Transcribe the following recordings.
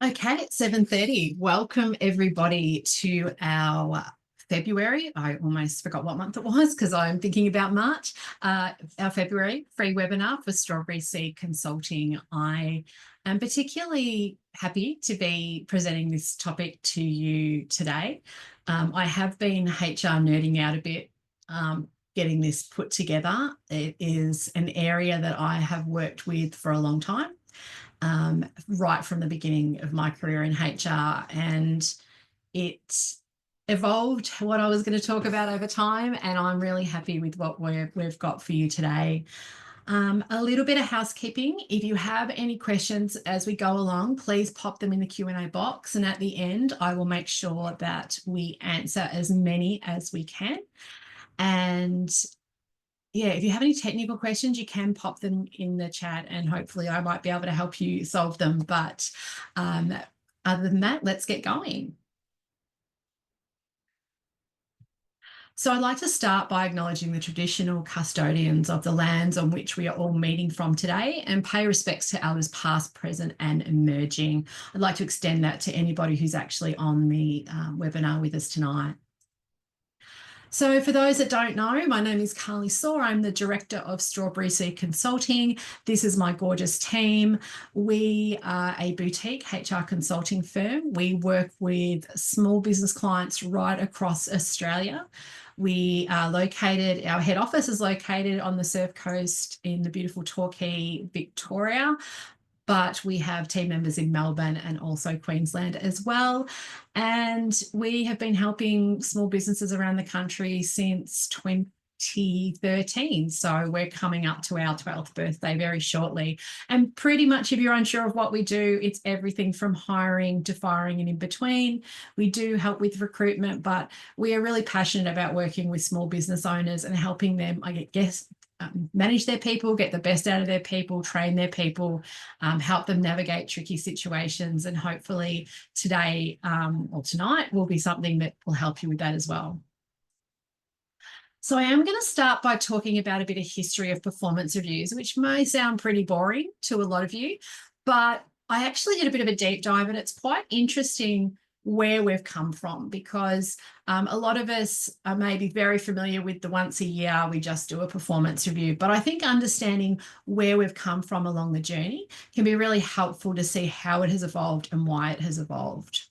Okay, it's 7:30. Welcome everybody to our February. I almost forgot what month it was because I'm thinking about March. Our February free webinar for Strawberry Seed Consulting. I am particularly happy to be presenting this topic to you today. I have been HR nerding out a bit, getting this put together. It is an area that I have worked with for a long time. Right from the beginning of my career in HR, and it evolved what I was going to talk about over time, and I'm really happy with what we've got for you today. A little bit of housekeeping. If you have any questions as we go along, please pop them in the Q&A box, and at the end I will make sure that we answer as many as we can. And yeah, if you have any technical questions, you can pop them in the chat and hopefully I might be able to help you solve them. But other than that, let's get going. So I'd like to start by acknowledging the traditional custodians of the lands on which we are all meeting from today and pay respects to elders past, present and emerging. I'd like to extend that to anybody who's actually on the webinar with us tonight. So for those that don't know, my name is Carly Saw. I'm the Director of Strawberry Seed Consulting. This is my gorgeous team. We are a boutique HR consulting firm. We work with small business clients right across Australia. We are located, our head office is located on the Surf Coast in the beautiful Torquay, Victoria. But we have team members in Melbourne and also Queensland as well. And we have been helping small businesses around the country since 2013. So we're coming up to our 12th birthday very shortly. And pretty much if you're unsure of what we do, it's everything from hiring to firing and in between. We do help with recruitment, but we are really passionate about working with small business owners and helping them, I guess, manage their people, get the best out of their people, train their people, help them navigate tricky situations. And hopefully today or tonight will be something that will help you with that as well. So I am going to start by talking about a bit of history of performance reviews, which may sound pretty boring to a lot of you, but I actually did a bit of a deep dive and it's quite interesting where we've come from, because a lot of us are maybe very familiar with the once a year we just do a performance review, but I think understanding where we've come from along the journey can be really helpful to see how it has evolved and why it has evolved.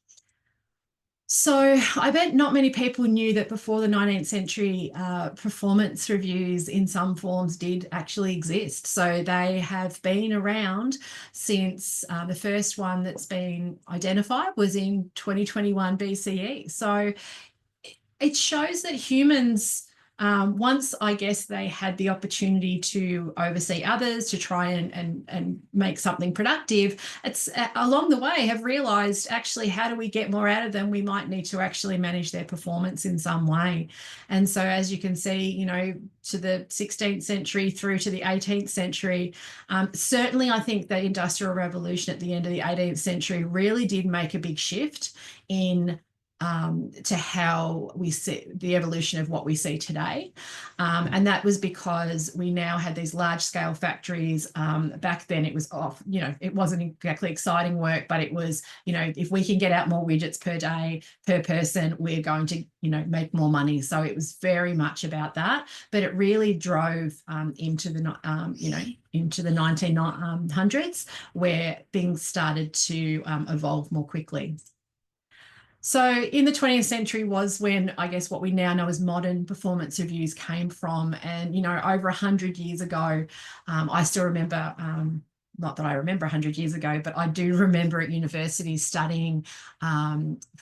So I bet not many people knew that before the 19th century, performance reviews in some forms did actually exist. So they have been around since the first one that's been identified was in 2021 BCE. So it shows that humans, once I guess they had the opportunity to oversee others, to try and make something productive, it's along the way have realized actually how do we get more out of them? We might need to actually manage their performance in some way. And so as you can see, you know, to the 16th century through to the 18th century, certainly I think the Industrial Revolution at the end of the 18th century really did make a big shift in to how we see the evolution of what we see today. And that was because we now had these large scale factories. Back then it was off, you know, it wasn't exactly exciting work, but it was, you know, if we can get out more widgets per day, per person, we're going to, you know, make more money. So it was very much about that, but it really drove into the, you know, into the 1900s where things started to evolve more quickly. So in the 20th century was when I guess what we now know as modern performance reviews came from. And, you know, over 100 years ago, I still remember, not that I remember 100 years ago, but I do remember at university studying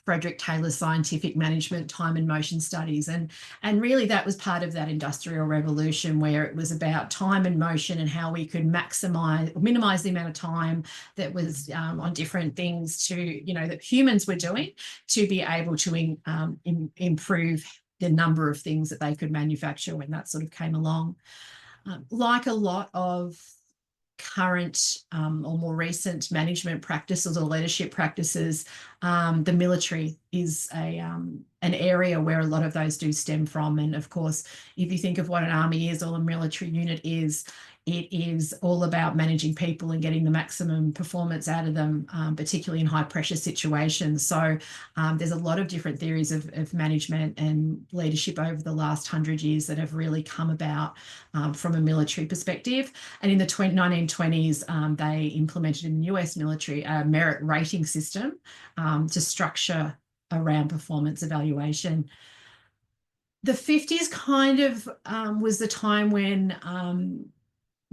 Frederick Taylor's scientific management time and motion studies. And really that was part of that industrial revolution where it was about time and motion and how we could maximize or minimize the amount of time that was on different things to, you know, that humans were doing to be able to improve the number of things that they could manufacture when that sort of came along. Like a lot of current or more recent management practices or leadership practices, the military is an area where a lot of those do stem from. And of course, if you think of what an army is or a military unit is, it is all about managing people and getting the maximum performance out of them, particularly in high pressure situations. So there's a lot of different theories of management and leadership over the last 100 years that have really come about from a military perspective. And in the 1920s, they implemented in the US military a merit rating system to structure around performance evaluation. The 50s kind of was the time when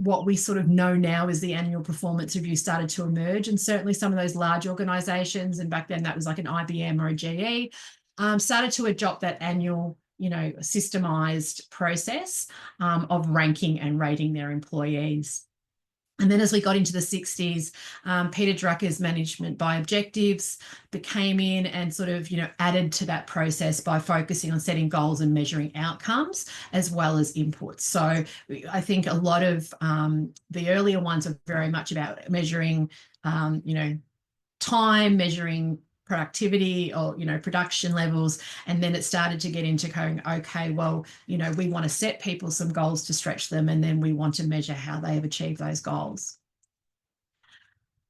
what we sort of know now as the annual performance review started to emerge. And certainly some of those large organizations, and back then that was like an IBM or a GE, started to adopt that annual, systemized process of ranking and rating their employees. And then as we got into the 60s, Peter Drucker's management by objectives came in and sort of, added to that process by focusing on setting goals and measuring outcomes as well as inputs. So I think a lot of the earlier ones are very much about measuring, time, measuring productivity or production levels, and then it started to get into going, okay, well, we want to set people some goals to stretch them, and then we want to measure how they have achieved those goals.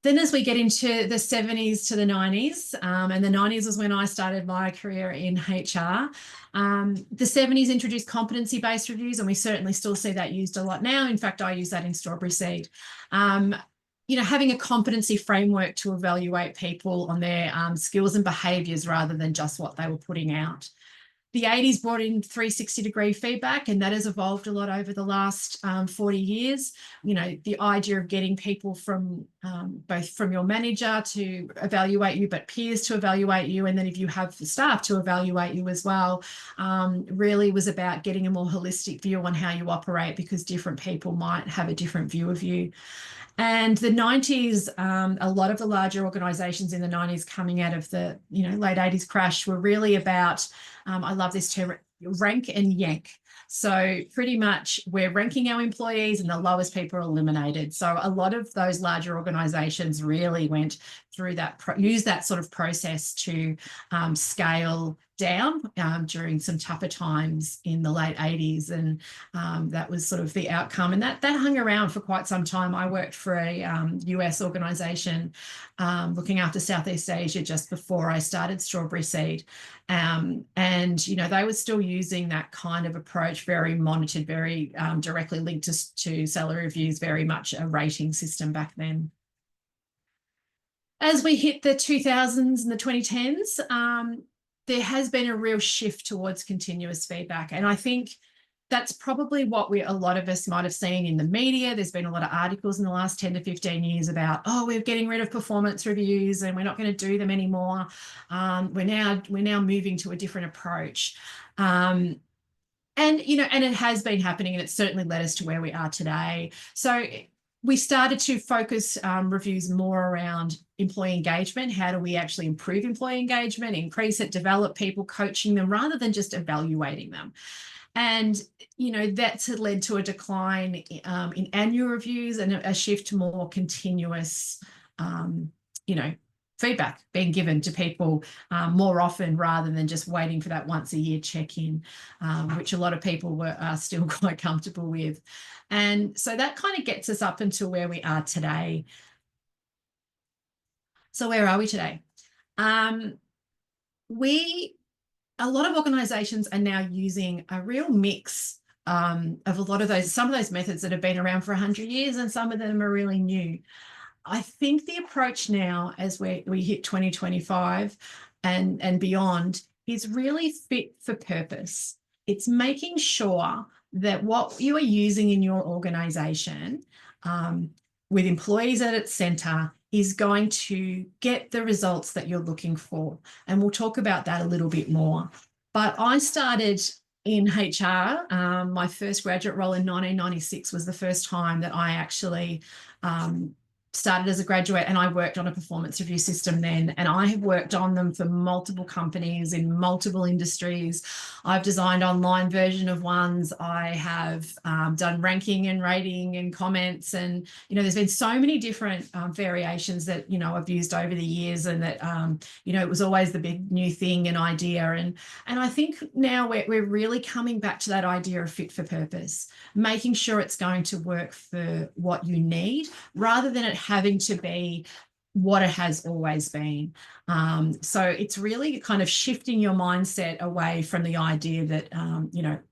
Then as we get into the 70s to the 90s, and the 90s was when I started my career in HR, the 70s introduced competency-based reviews, and we certainly still see that used a lot now. In fact, I use that in Strawberry Seed. Having a competency framework to evaluate people on their skills and behaviours rather than just what they were putting out. The 80s brought in 360-degree feedback, and that has evolved a lot over the last 40 years. The idea of getting people from both from your manager to evaluate you, but peers to evaluate you, and then if you have the staff to evaluate you as well, really was about getting a more holistic view on how you operate, because different people might have a different view of you. And the 90s, a lot of the larger organisations in the 90s coming out of the late 80s crash were really about, I love this term, rank and yank. So pretty much we're ranking our employees and the lowest people are eliminated. So a lot of those larger organisations really went through that, used that sort of process to scale down during some tougher times in the late 80s, and that was sort of the outcome, and that hung around for quite some time. I worked for a US organisation looking after Southeast Asia just before I started Strawberry Seed, and they were still using that kind of approach, very monitored, very directly linked to salary reviews, very much a rating system back then. As we hit the 2000s and the 2010s, there has been a real shift towards continuous feedback. And I think that's probably what a lot of us might have seen in the media. There's been a lot of articles in the last 10 to 15 years about, we're getting rid of performance reviews and we're not going to do them anymore. We're now moving to a different approach. And it has been happening, and it's certainly led us to where we are today. So we started to focus reviews more around employee engagement. How do we actually improve employee engagement, increase it, develop people, coaching them rather than just evaluating them? And, that's led to a decline in annual reviews and a shift to more continuous, feedback being given to people more often rather than just waiting for that once a year check-in, which a lot of people are still quite comfortable with. And so that kind of gets us up until where we are today. So where are we today? A lot of organisations are now using a real mix of some of those methods that have been around for 100 years, and some of them are really new. I think the approach now, as we hit 2025 and beyond, is really fit for purpose. It's making sure that what you are using in your organisation with employees at its centre is going to get the results that you're looking for. And we'll talk about that a little bit more. But I started in HR. My first graduate role in 1996 was the first time that I actually started as a graduate, and I worked on a performance review system then, and I have worked on them for multiple companies in multiple industries. I've designed online version of ones. I have done ranking and rating and comments, and there's been so many different variations that I've used over the years, and that it was always the big new thing and idea, and I think now we're really coming back to that idea of fit for purpose, making sure it's going to work for what you need, rather than it having to be what it has always been. So it's really kind of shifting your mindset away from the idea that,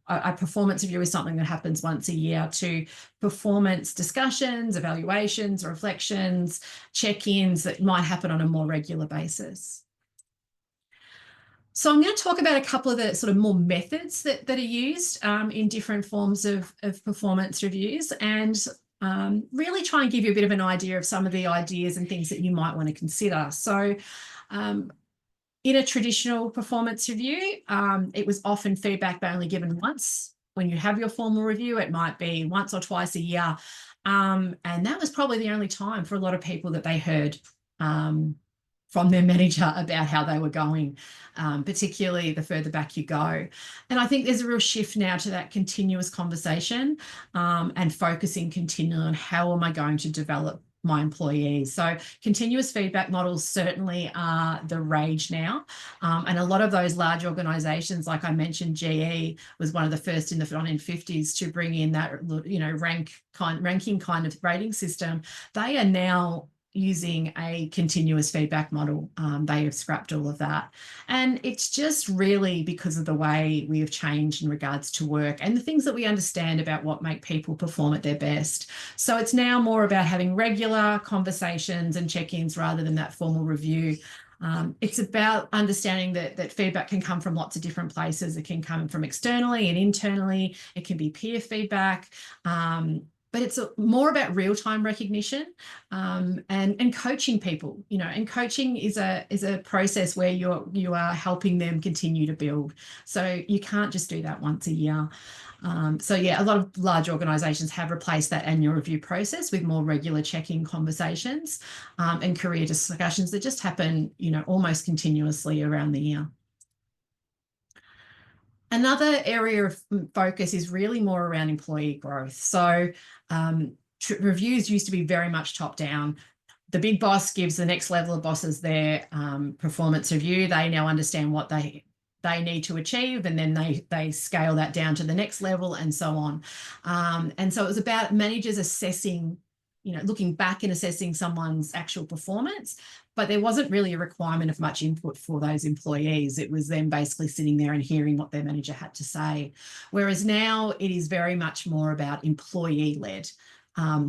a performance review is something that happens once a year, to performance discussions, evaluations, reflections, check-ins that might happen on a more regular basis. So I'm going to talk about a couple of the sort of more methods that are used in different forms of performance reviews, and really try and give you a bit of an idea of some of the ideas and things that you might want to consider. So in a traditional performance review, it was often feedback only given once. When you have your formal review, it might be once or twice a year. And that was probably the only time for a lot of people that they heard from their manager about how they were going, particularly the further back you go. And I think there's a real shift now to that continuous conversation and focusing continually on how am I going to develop my employees. So continuous feedback models certainly are the rage now. And a lot of those large organisations, like I mentioned, GE was one of the first in the 1950s to bring in that, ranking kind of rating system. They are now using a continuous feedback model. They have scrapped all of that. And it's just really because of the way we have changed in regards to work and the things that we understand about what make people perform at their best. So it's now more about having regular conversations and check-ins rather than that formal review. It's about understanding that feedback can come from lots of different places. It can come from externally and internally. It can be peer feedback. But it's more about real-time recognition and coaching people, and coaching is a process where you are helping them continue to build. So you can't just do that once a year. So yeah, a lot of large organisations have replaced that annual review process with more regular check-in conversations and career discussions that just happen, almost continuously around the year. Another area of focus is really more around employee growth. So reviews used to be very much top down. The big boss gives the next level of bosses their performance review. They now understand what they need to achieve, and then they scale that down to the next level and so on. And so it was about managers assessing, looking back and assessing someone's actual performance, but there wasn't really a requirement of much input for those employees. It was them basically sitting there and hearing what their manager had to say. Whereas now it is very much more about employee-led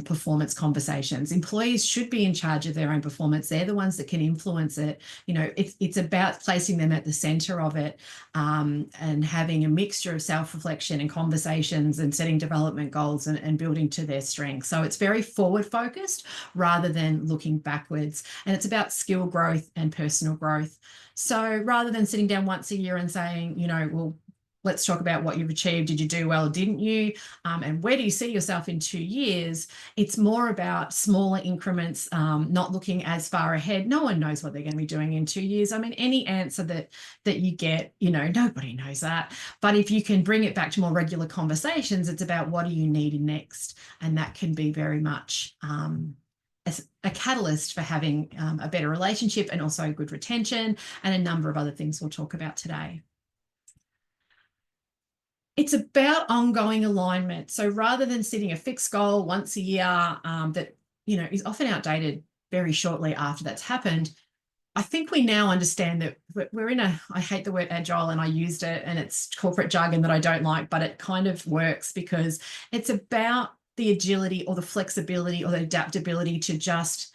performance conversations. Employees should be in charge of their own performance. They're the ones that can influence it. It's about placing them at the center of it and having a mixture of self-reflection and conversations and setting development goals and building to their strengths. So it's very forward focused rather than looking backwards. And it's about skill growth and personal growth. So rather than sitting down once a year and saying, well, let's talk about what you've achieved. Did you do well or didn't you? And where do you see yourself in 2 years? It's more about smaller increments, not looking as far ahead. No one knows what they're going to be doing in 2 years. I mean, any answer that you get, nobody knows that. But if you can bring it back to more regular conversations, it's about what do you need next? And that can be very much a catalyst for having a better relationship and also good retention and a number of other things we'll talk about today. It's about ongoing alignment. So rather than setting a fixed goal once a year that, is often outdated very shortly after that's happened, I think we now understand that we're in I hate the word agile, and I used it, and it's corporate jargon that I don't like, but it kind of works because it's about the agility or the flexibility or the adaptability to just,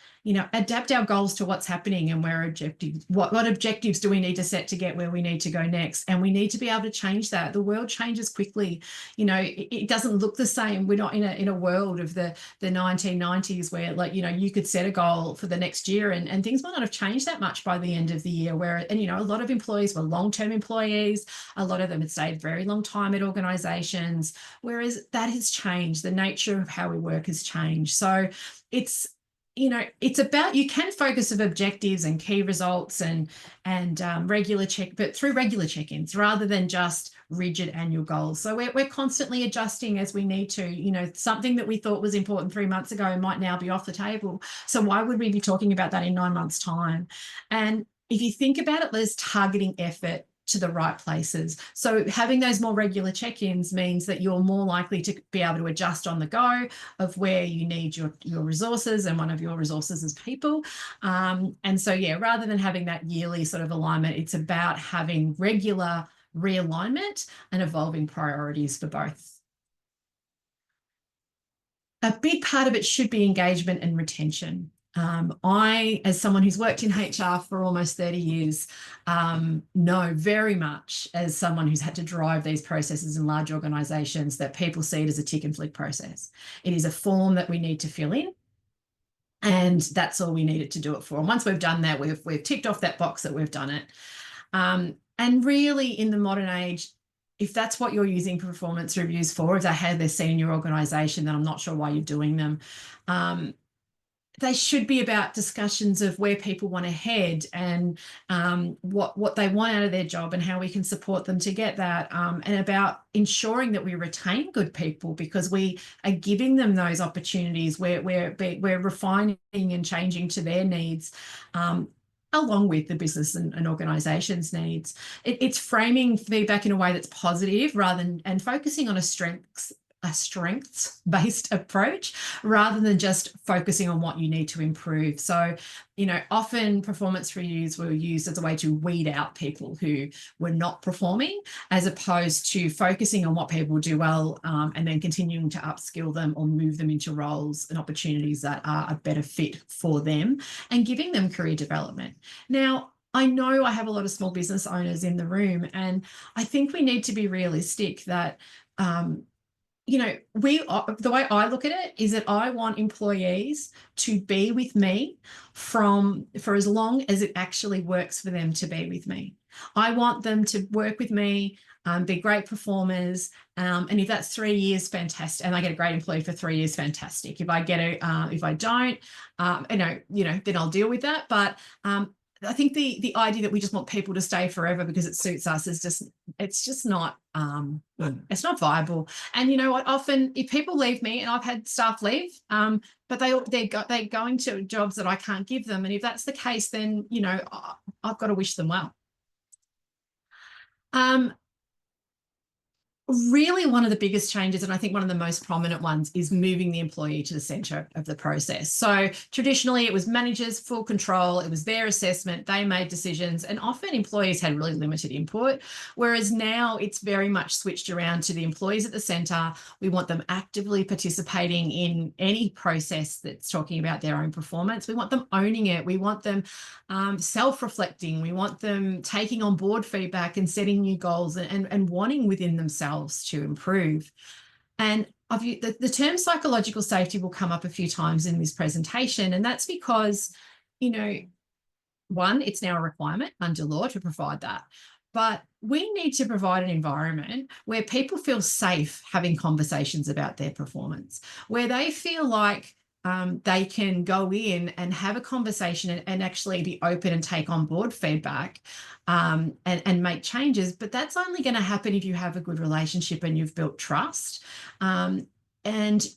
adapt our goals to what's happening and where objectives, what objectives do we need to set to get where we need to go next. And we need to be able to change that. The world changes quickly. It doesn't look the same. We're not in a world of the 1990s where, you could set a goal for the next year and things might not have changed that much by the end of the year, a lot of employees were long-term employees. A lot of them had stayed a very long time at organizations, whereas that has changed. The nature of how we work has changed. So it's it's about, you can focus of objectives and key results and regular but through regular check-ins rather than just rigid annual goals. So we're constantly adjusting as we need to. Something that we thought was important 3 months ago might now be off the table. So why would we be talking about that in 9 months' time? And if you think about it, there's targeting effort to the right places. So having those more regular check-ins means that you're more likely to be able to adjust on the go of where you need your resources, and one of your resources is people. And so, yeah, rather than having that yearly sort of alignment, it's about having regular realignment and evolving priorities for both. A big part of it should be engagement and retention. I, as someone who's worked in HR for almost 30 years, know very much, as someone who's had to drive these processes in large organisations, that people see it as a tick and flick process. It is a form that we need to fill in, and that's all we needed to do it for. And once we've done that, we've ticked off that box that we've done it. And really, in the modern age, if that's what you're using performance reviews for, if they have their senior organisation, then I'm not sure why you're doing them. They should be about discussions of where people want to head and what they want out of their job and how we can support them to get that, and about ensuring that we retain good people because we are giving them those opportunities where we're refining and changing to their needs, along with the business and organisation's needs. It's framing feedback in a way that's positive rather than, and focusing on a strengths-based approach rather than just focusing on what you need to improve. So, often performance reviews were used as a way to weed out people who were not performing, as opposed to focusing on what people do well, and then continuing to upskill them or move them into roles and opportunities that are a better fit for them and giving them career development. Now, I know I have a lot of small business owners in the room, and I think we need to be realistic that the way I look at it is that I want employees to be with me for as long as it actually works for them to be with me. I want them to work with me, be great performers, and if that's 3 years, fantastic. And I get a great employee for 3 years, fantastic. If I don't, then I'll deal with that. But I think the idea that we just want people to stay forever because it suits us is it's not viable. And you know what? Often, if people leave me, and I've had staff leave, but they're going to jobs that I can't give them, and if that's the case, then I've got to wish them well. Really, one of the biggest changes, and I think one of the most prominent ones, is moving the employee to the centre of the process. So traditionally, it was managers, full control. It was their assessment. They made decisions, and often employees had really limited input. Whereas now it's very much switched around to the employees at the centre. We want them actively participating in any process that's talking about their own performance. We want them owning it. We want them self-reflecting. We want them taking on board feedback and setting new goals and wanting within themselves to improve. And the term psychological safety will come up a few times in this presentation, and that's because, one, it's now a requirement under law to provide that. But we need to provide an environment where people feel safe having conversations about their performance, where they feel like they can go in and have a conversation and actually be open and take on board feedback, and make changes. But that's only going to happen if you have a good relationship and you've built trust. And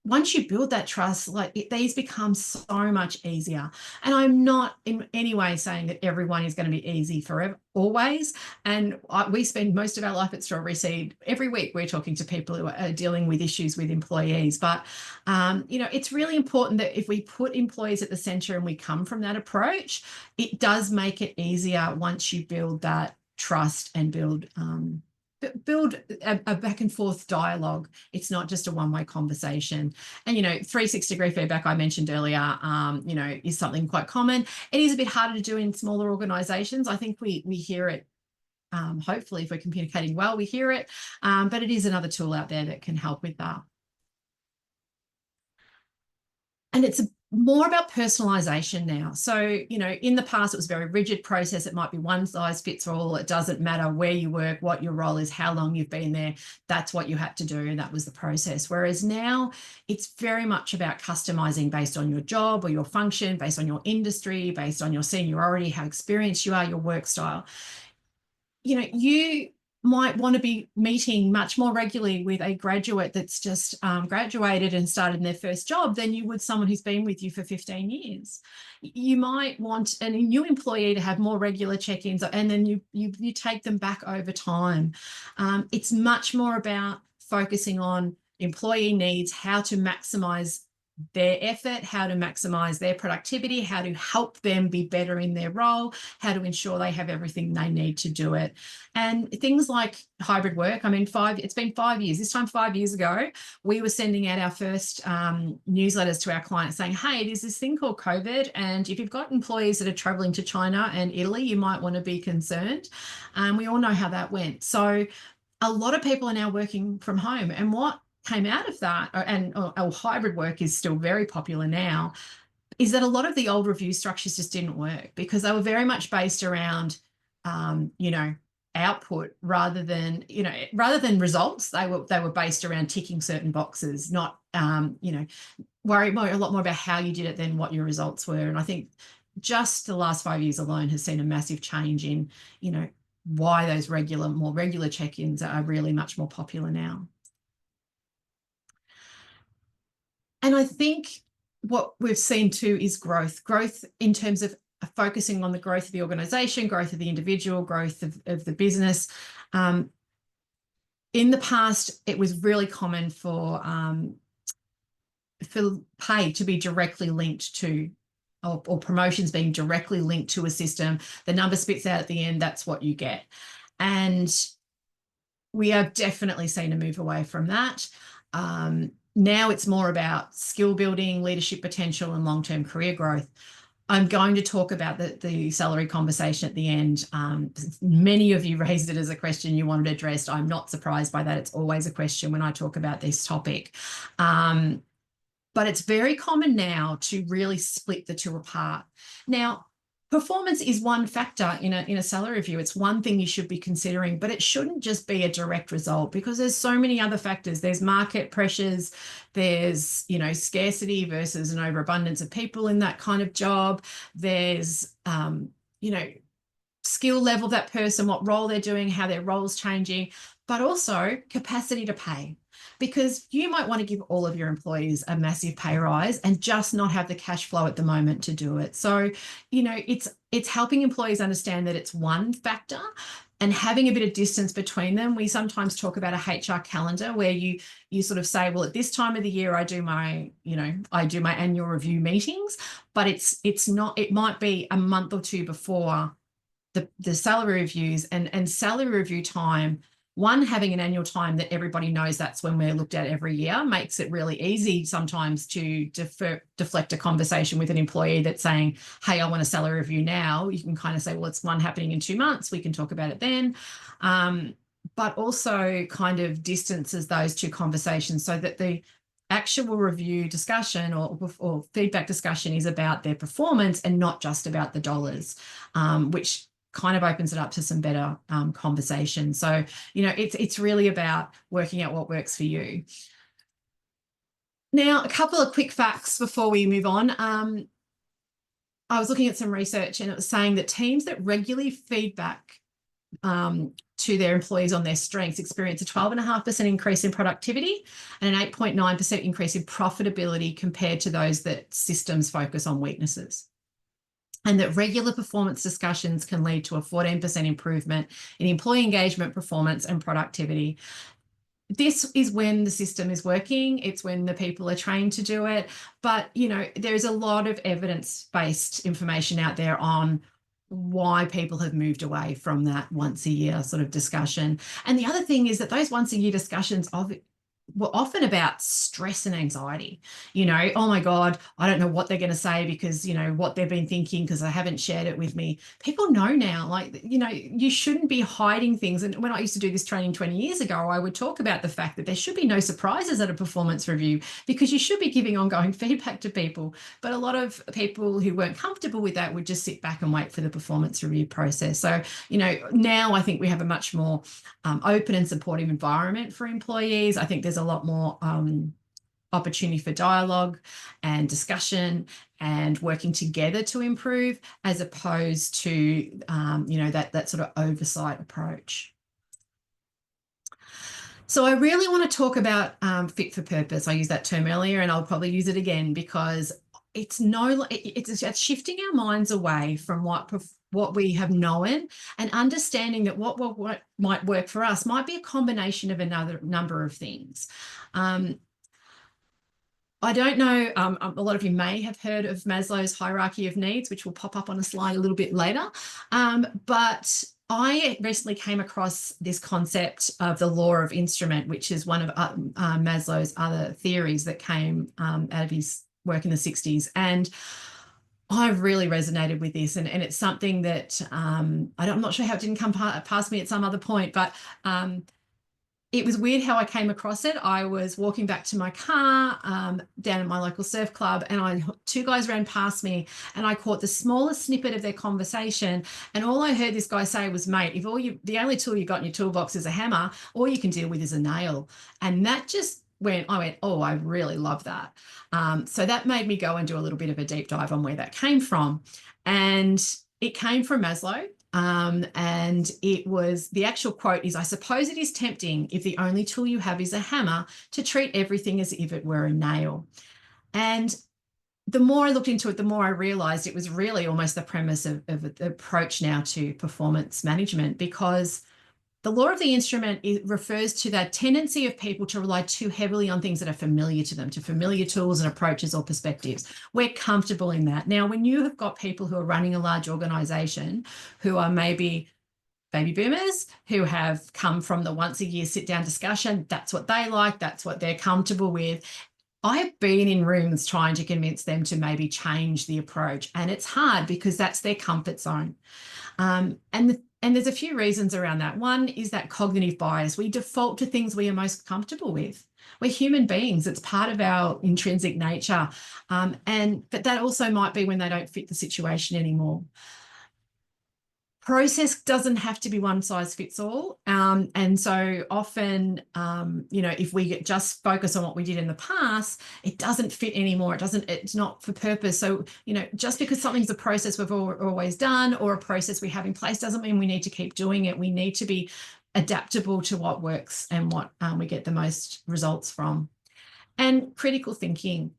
once you build that trust, these become so much easier. And I'm not in any way saying that everyone is going to be easy forever, always. And we spend most of our life at Strawberry Seed. Every week we're talking to people who are dealing with issues with employees. But, it's really important that if we put employees at the centre and we come from that approach, it does make it easier once you build that trust and build a back and forth dialogue. It's not just a one-way conversation. And 360-degree feedback I mentioned earlier, is something quite common. It is a bit harder to do in smaller organizations. I think we hear it, hopefully if we're communicating well, we hear it, but it is another tool out there that can help with that. And it's more about personalization now. So, in the past, it was a very rigid process. It might be one size fits all. It doesn't matter where you work, what your role is, how long you've been there. That's what you had to do. And that was the process. Whereas now it's very much about customizing based on your job or your function, based on your industry, based on your seniority, how experienced you are, your work style. You might want to be meeting much more regularly with a graduate that's just graduated and started in their first job than you would someone who's been with you for 15 years. You might want a new employee to have more regular check-ins, and then you take them back over time. It's much more about focusing on employee needs, how to maximize their effort, how to maximize their productivity, how to help them be better in their role, how to ensure they have everything they need to do it. And things like hybrid work, I mean, it's been 5 years. This time 5 years ago, we were sending out our first newsletters to our clients saying, hey, there's this thing called COVID, and if you've got employees that are traveling to China and Italy, you might want to be concerned. We all know how that went. So a lot of people are now working from home, and what came out of that, and hybrid work is still very popular now, is that a lot of the old review structures just didn't work because they were very much based around, output rather than results. They were based around ticking certain boxes, not, worry a lot more about how you did it than what your results were. And I think just the last 5 years alone has seen a massive change in, why those more regular check-ins are really much more popular now. And I think what we've seen too is growth in terms of focusing on the growth of the organisation, growth of the individual, growth of the business. In the past, it was really common for pay to be directly linked to, or promotions being directly linked to a system. The number spits out at the end, that's what you get. And we have definitely seen a move away from that. Now it's more about skill building, leadership potential, and long-term career growth. I'm going to talk about the salary conversation at the end. Many of you raised it as a question you wanted addressed. I'm not surprised by that. It's always a question when I talk about this topic. But it's very common now to really split the two apart. Now, performance is one factor in a salary review. It's one thing you should be considering, but it shouldn't just be a direct result because there's so many other factors. There's market pressures, there's, scarcity versus an overabundance of people in that kind of job. There's, skill level of that person, what role they're doing, how their role's changing, but also capacity to pay. Because you might want to give all of your employees a massive pay rise and just not have the cash flow at the moment to do it. So, it's helping employees understand that it's one factor and having a bit of distance between them. We sometimes talk about a HR calendar where you sort of say, well, at this time of the year, I do my annual review meetings, but it might be a month or two before the salary reviews and salary review time. One, having an annual time that everybody knows that's when we're looked at every year makes it really easy sometimes to deflect a conversation with an employee that's saying, hey, I want a salary review now. You can kind of say, well, it's one happening in 2 months. We can talk about it then. But also kind of distances those two conversations so that the actual review discussion or feedback discussion is about their performance and not just about the dollars, which kind of opens it up to some better conversation. So, it's really about working out what works for you. Now, a couple of quick facts before we move on. I was looking at some research and it was saying that teams that regularly feedback to their employees on their strengths experience a 12.5% increase in productivity and an 8.9% increase in profitability compared to those that systems focus on weaknesses. And that regular performance discussions can lead to a 14% improvement in employee engagement, performance, and productivity. This is when the system is working. It's when the people are trained to do it. But, there's a lot of evidence-based information out there on why people have moved away from that once a year sort of discussion. And the other thing is that those once a year discussions were often about stress and anxiety. Oh my God, I don't know what they're going to say because, what they've been thinking because they haven't shared it with me. People know now, like, you shouldn't be hiding things. And when I used to do this training 20 years ago, I would talk about the fact that there should be no surprises at a performance review because you should be giving ongoing feedback to people. But a lot of people who weren't comfortable with that would just sit back and wait for the performance review process. So, now I think we have a much more open and supportive environment for employees. I think there's a lot more opportunity for dialogue and discussion and working together to improve, as opposed to that sort of oversight approach. So I really want to talk about fit for purpose. I used that term earlier, and I'll probably use it again because it's shifting our minds away from what we have known, and understanding that what might work for us might be a combination of another number of things. I don't know, a lot of you may have heard of Maslow's hierarchy of needs, which will pop up on a slide a little bit later. But I recently came across this concept of the law of instrument, which is one of Maslow's other theories that came out of his work in the 60s. And I really resonated with this. And it's something that I'm not sure how it didn't come past me at some other point, but it was weird how I came across it. I was walking back to my car down at my local surf club, and two guys ran past me, and I caught the smallest snippet of their conversation. And all I heard this guy say was, "Mate, if the only tool you got in your toolbox is a hammer, all you can deal with is a nail." And that just I went, "Oh, I really love that." So that made me go and do a little bit of a deep dive on where that came from. And it came from Maslow. And the actual quote is, "I suppose it is tempting, if the only tool you have is a hammer, to treat everything as if it were a nail." And the more I looked into it, the more I realized it was really almost the premise of the approach now to performance management, because the law of the instrument refers to that tendency of people to rely too heavily on things that are familiar to them, to familiar tools and approaches or perspectives. We're comfortable in that. Now, when you have got people who are running a large organization who are maybe baby boomers, who have come from the once a year sit down discussion, that's what they like, that's what they're comfortable with. I've been in rooms trying to convince them to maybe change the approach, and it's hard because that's their comfort zone. And there's a few reasons around that. One is that cognitive bias. We default to things we are most comfortable with. We're human beings. It's part of our intrinsic nature. But that also might be when they don't fit the situation anymore. Process doesn't have to be one size fits all. And so often, if we just focus on what we did in the past, it doesn't fit anymore. It's not for purpose. So, just because something's a process we've always done, or a process we have in place, doesn't mean we need to keep doing it. We need to be adaptable to what works and what we get the most results from. And critical thinking,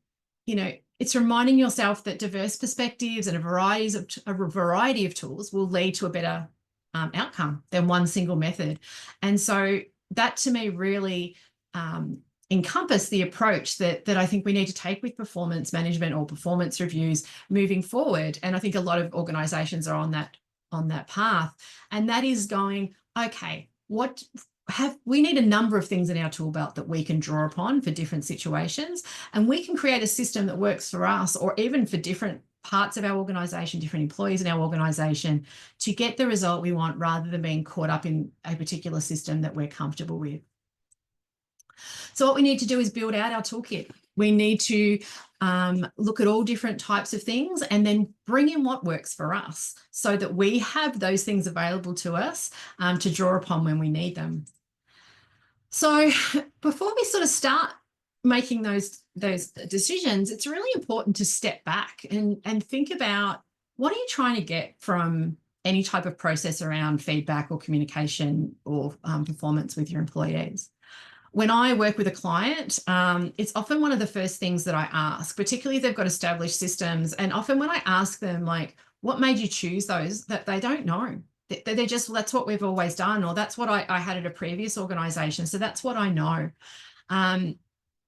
it's reminding yourself that diverse perspectives and a variety of tools will lead to a better outcome than one single method. And so that, to me, really encompass the approach that I think we need to take with performance management or performance reviews moving forward. And I think a lot of organizations are on that path. And that is going, okay, we need a number of things in our tool belt that we can draw upon for different situations, and we can create a system that works for us, or even for different parts of our organization, different employees in our organization, to get the result we want, rather than being caught up in a particular system that we're comfortable with. So what we need to do is build out our toolkit. We need to look at all different types of things, and then bring in what works for us, so that we have those things available to us to draw upon when we need them. So before we sort of start making those decisions, it's really important to step back and think about, what are you trying to get from any type of process around feedback or communication or performance with your employees. When I work with a client, it's often one of the first things that I ask, particularly if they've got established systems. And often when I ask them, like, what made you choose those, that they don't know. They're just, well, that's what we've always done, or that's what I had at a previous organization, so that's what I know.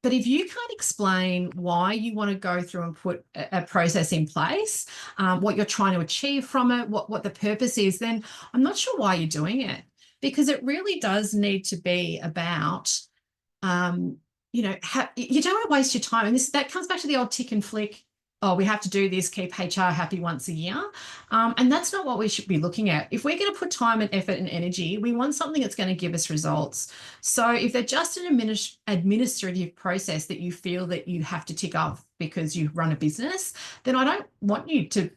But if you can't explain why you want to go through and put a process in place, what you're trying to achieve from it, what the purpose is, then I'm not sure why you're doing it. Because it really does need to be about you don't want to waste your time. And that comes back to the old tick and flick. Oh, we have to do this, keep HR happy once a year. And that's not what we should be looking at. If we're going to put time and effort and energy, we want something that's going to give us results. So if they're just an administrative process that you feel that you have to tick off because you run a business, then I don't want you to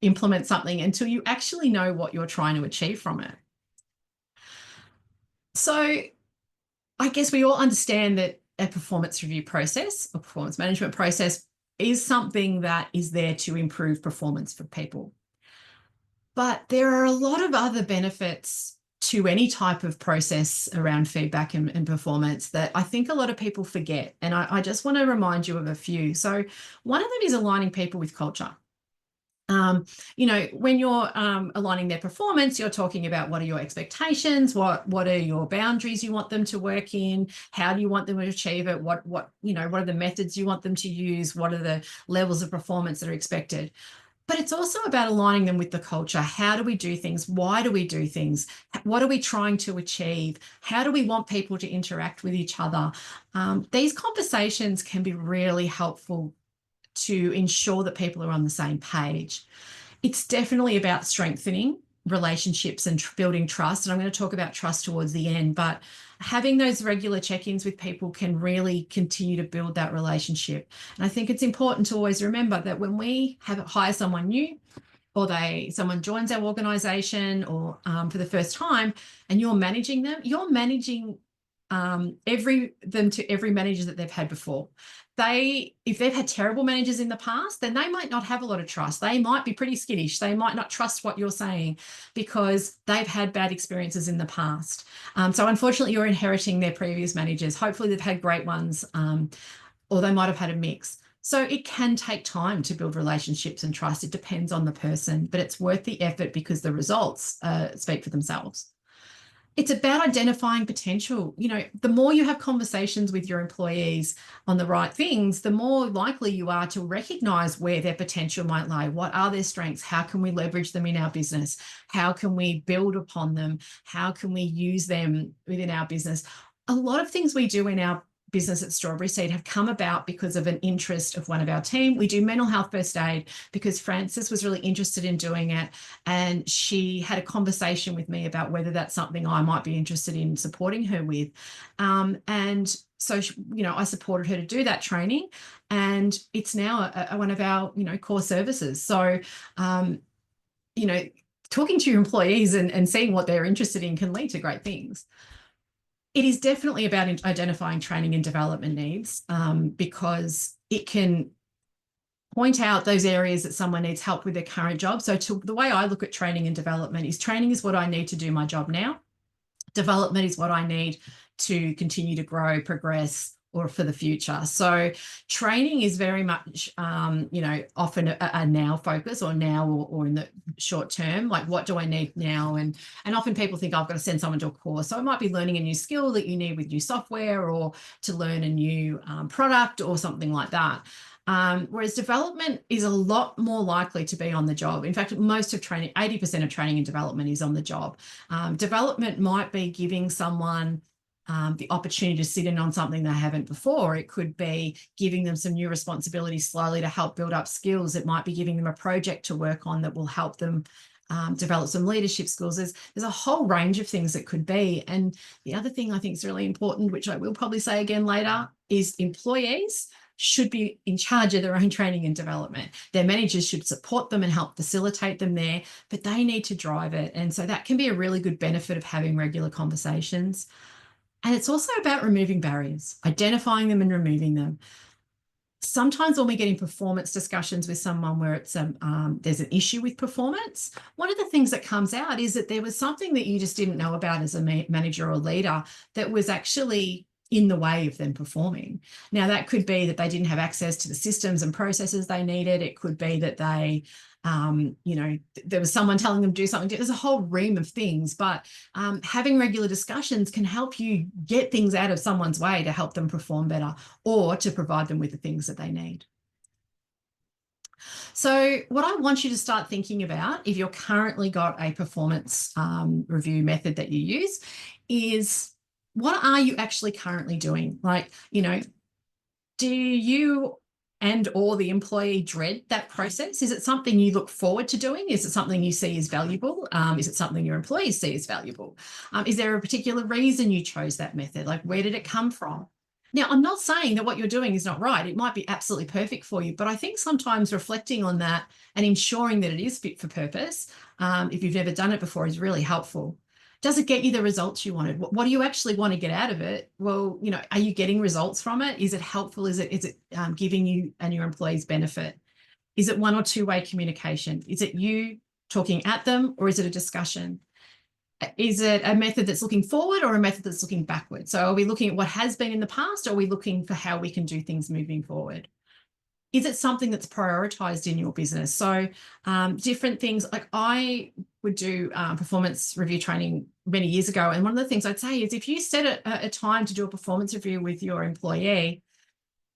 implement something until you actually know what you're trying to achieve from it. So I guess we all understand that a performance review process or performance management process is something that is there to improve performance for people. But there are a lot of other benefits to any type of process around feedback and performance that I think a lot of people forget. And I just want to remind you of a few. So one of them is aligning people with culture. When you're aligning their performance, you're talking about what are your expectations, what are your boundaries you want them to work in, how do you want them to achieve it, what are the methods you want them to use, what are the levels of performance that are expected. But it's also about aligning them with the culture. How do we do things? Why do we do things? What are we trying to achieve? How do we want people to interact with each other? These conversations can be really helpful to ensure that people are on the same page. It's definitely about strengthening relationships and building trust. And I'm going to talk about trust towards the end, but having those regular check-ins with people can really continue to build that relationship. And I think it's important to always remember that when we hire someone new, or someone joins our organization or for the first time, and you're managing them, you're managing every manager that they've had before. If they've had terrible managers in the past, then they might not have a lot of trust. They might be pretty skittish. They might not trust what you're saying because they've had bad experiences in the past. So unfortunately, you're inheriting their previous managers. Hopefully they've had great ones, or they might have had a mix. So it can take time to build relationships and trust. It depends on the person, but it's worth the effort because the results speak for themselves. It's about identifying potential. The more you have conversations with your employees on the right things, the more likely you are to recognize where their potential might lie. What are their strengths? How can we leverage them in our business? How can we build upon them? How can we use them within our business? A lot of things we do in our business at Strawberry Seed have come about because of an interest of one of our team. We do mental health first aid because Frances was really interested in doing it, and she had a conversation with me about whether that's something I might be interested in supporting her with. And so, I supported her to do that training, and it's now one of our, core services. So, talking to your employees and seeing what they're interested in can lead to great things. It is definitely about identifying training and development needs, because it can point out those areas that someone needs help with their current job. So the way I look at training and development is training is what I need to do my job now. Development is what I need to continue to grow, progress, or for the future. So training is very much, often a now focus, or now or in the short term, like what do I need now? And often people think I've got to send someone to a course. So it might be learning a new skill that you need with new software, or to learn a new product or something like that. Whereas development is a lot more likely to be on the job. In fact, most of training, 80% of training and development is on the job. Development might be giving someone the opportunity to sit in on something they haven't before. It could be giving them some new responsibilities slowly to help build up skills. It might be giving them a project to work on that will help them develop some leadership skills. There's a whole range of things it could be. And the other thing I think is really important, which I will probably say again later, is employees should be in charge of their own training and development. Their managers should support them and help facilitate them there, but they need to drive it. And so that can be a really good benefit of having regular conversations. And it's also about removing barriers, identifying them and removing them. Sometimes when we get in performance discussions with someone where it's there's an issue with performance, one of the things that comes out is that there was something that you just didn't know about as a manager or leader that was actually in the way of them performing. Now, that could be that they didn't have access to the systems and processes they needed. It could be that they there was someone telling them to do something. There's a whole ream of things, but having regular discussions can help you get things out of someone's way to help them perform better, or to provide them with the things that they need. So what I want you to start thinking about, if you're currently got a performance review method that you use, is what are you actually currently doing? Like, Do you and or the employee dread that process? Is it something you look forward to doing? Is it something you see as valuable? Is it something your employees see as valuable? Is there a particular reason you chose that method? Like, where did it come from? Now, I'm not saying that what you're doing is not right. It might be absolutely perfect for you, but I think sometimes reflecting on that and ensuring that it is fit for purpose, if you've never done it before, is really helpful. Does it get you the results you wanted? What do you actually want to get out of it? Well, are you getting results from it? Is it helpful? Is it giving you and your employees benefit? Is it one or two-way communication? Is it you talking at them, or is it a discussion? Is it a method that's looking forward or a method that's looking backward? So are we looking at what has been in the past, or are we looking for how we can do things moving forward? Is it something that's prioritized in your business? So different things, like I would do performance review training many years ago. And one of the things I'd say is, if you set a time to do a performance review with your employee,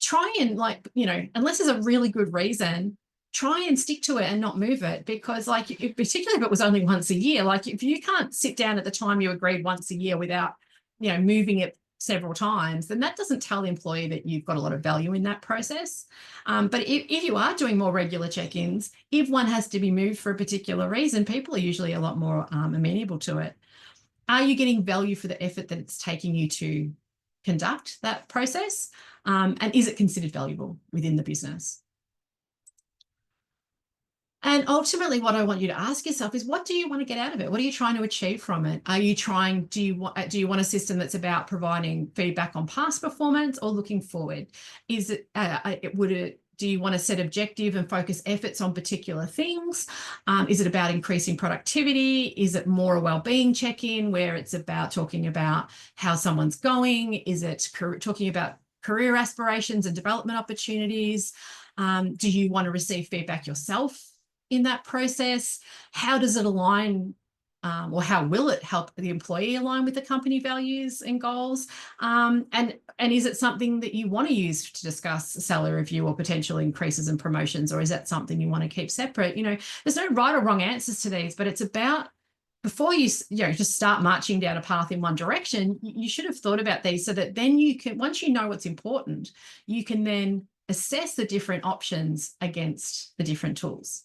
try and, like, unless there's a really good reason, try and stick to it and not move it. Because, like, particularly if it was only once a year, like if you can't sit down at the time you agreed once a year without, moving it several times, then that doesn't tell the employee that you've got a lot of value in that process. But if you are doing more regular check-ins, if one has to be moved for a particular reason, people are usually a lot more amenable to it. Are you getting value for the effort that it's taking you to conduct that process? And is it considered valuable within the business? And ultimately, what I want you to ask yourself is, what do you want to get out of it? What are you trying to achieve from it? Do you want a system that's about providing feedback on past performance or looking forward? Do you want to set objective and focus efforts on particular things? Is it about increasing productivity? Is it more a well-being check-in where it's about talking about how someone's going? Is it talking about career aspirations and development opportunities? Do you want to receive feedback yourself in that process? How does it align, or how will it help the employee align with the company values and goals? And is it something that you want to use to discuss salary review or potential increases and promotions, or is that something you want to keep separate? There's no right or wrong answers to these, but it's about, before you just start marching down a path in one direction, you should have thought about these, so that then you can, once you know what's important, you can then assess the different options against the different tools.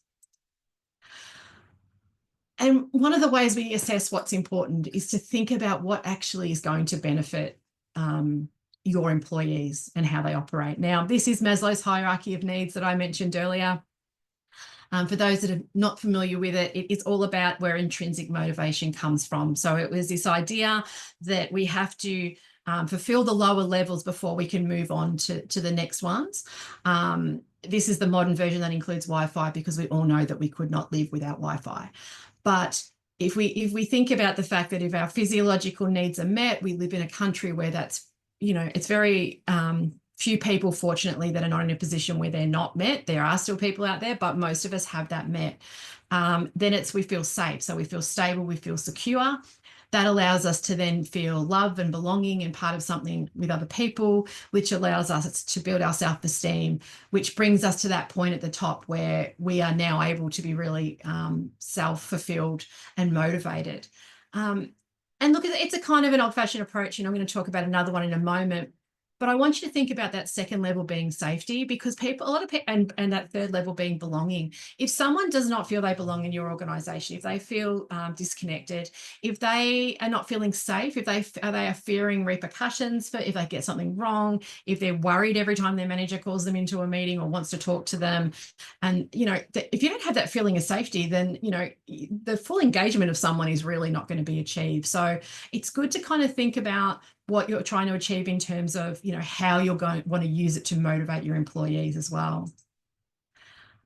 And one of the ways we assess what's important is to think about what actually is going to benefit your employees and how they operate. Now, this is Maslow's hierarchy of needs that I mentioned earlier. For those that are not familiar with it, it's all about where intrinsic motivation comes from. So it was this idea that we have to fulfill the lower levels before we can move on to the next ones. This is the modern version that includes Wi-Fi, because we all know that we could not live without Wi-Fi. But if we think about the fact that if our physiological needs are met, we live in a country where that's, it's very few people, fortunately, that are not in a position where they're not met. There are still people out there, but most of us have that met. Then we feel safe. So we feel stable, we feel secure. That allows us to then feel love and belonging and part of something with other people, which allows us to build our self-esteem, which brings us to that point at the top where we are now able to be really self-fulfilled and motivated. And look, it's a kind of an old-fashioned approach, and I'm going to talk about another one in a moment. But I want you to think about that second level being safety, because a lot of people, and that third level being belonging. If someone does not feel they belong in your organisation, if they feel disconnected, if they are not feeling safe, if they are fearing repercussions if they get something wrong, if they're worried every time their manager calls them into a meeting or wants to talk to them, and if you don't have that feeling of safety, then the full engagement of someone is really not going to be achieved. So it's good to kind of think about what you're trying to achieve in terms of, how you're going to want to use it to motivate your employees as well.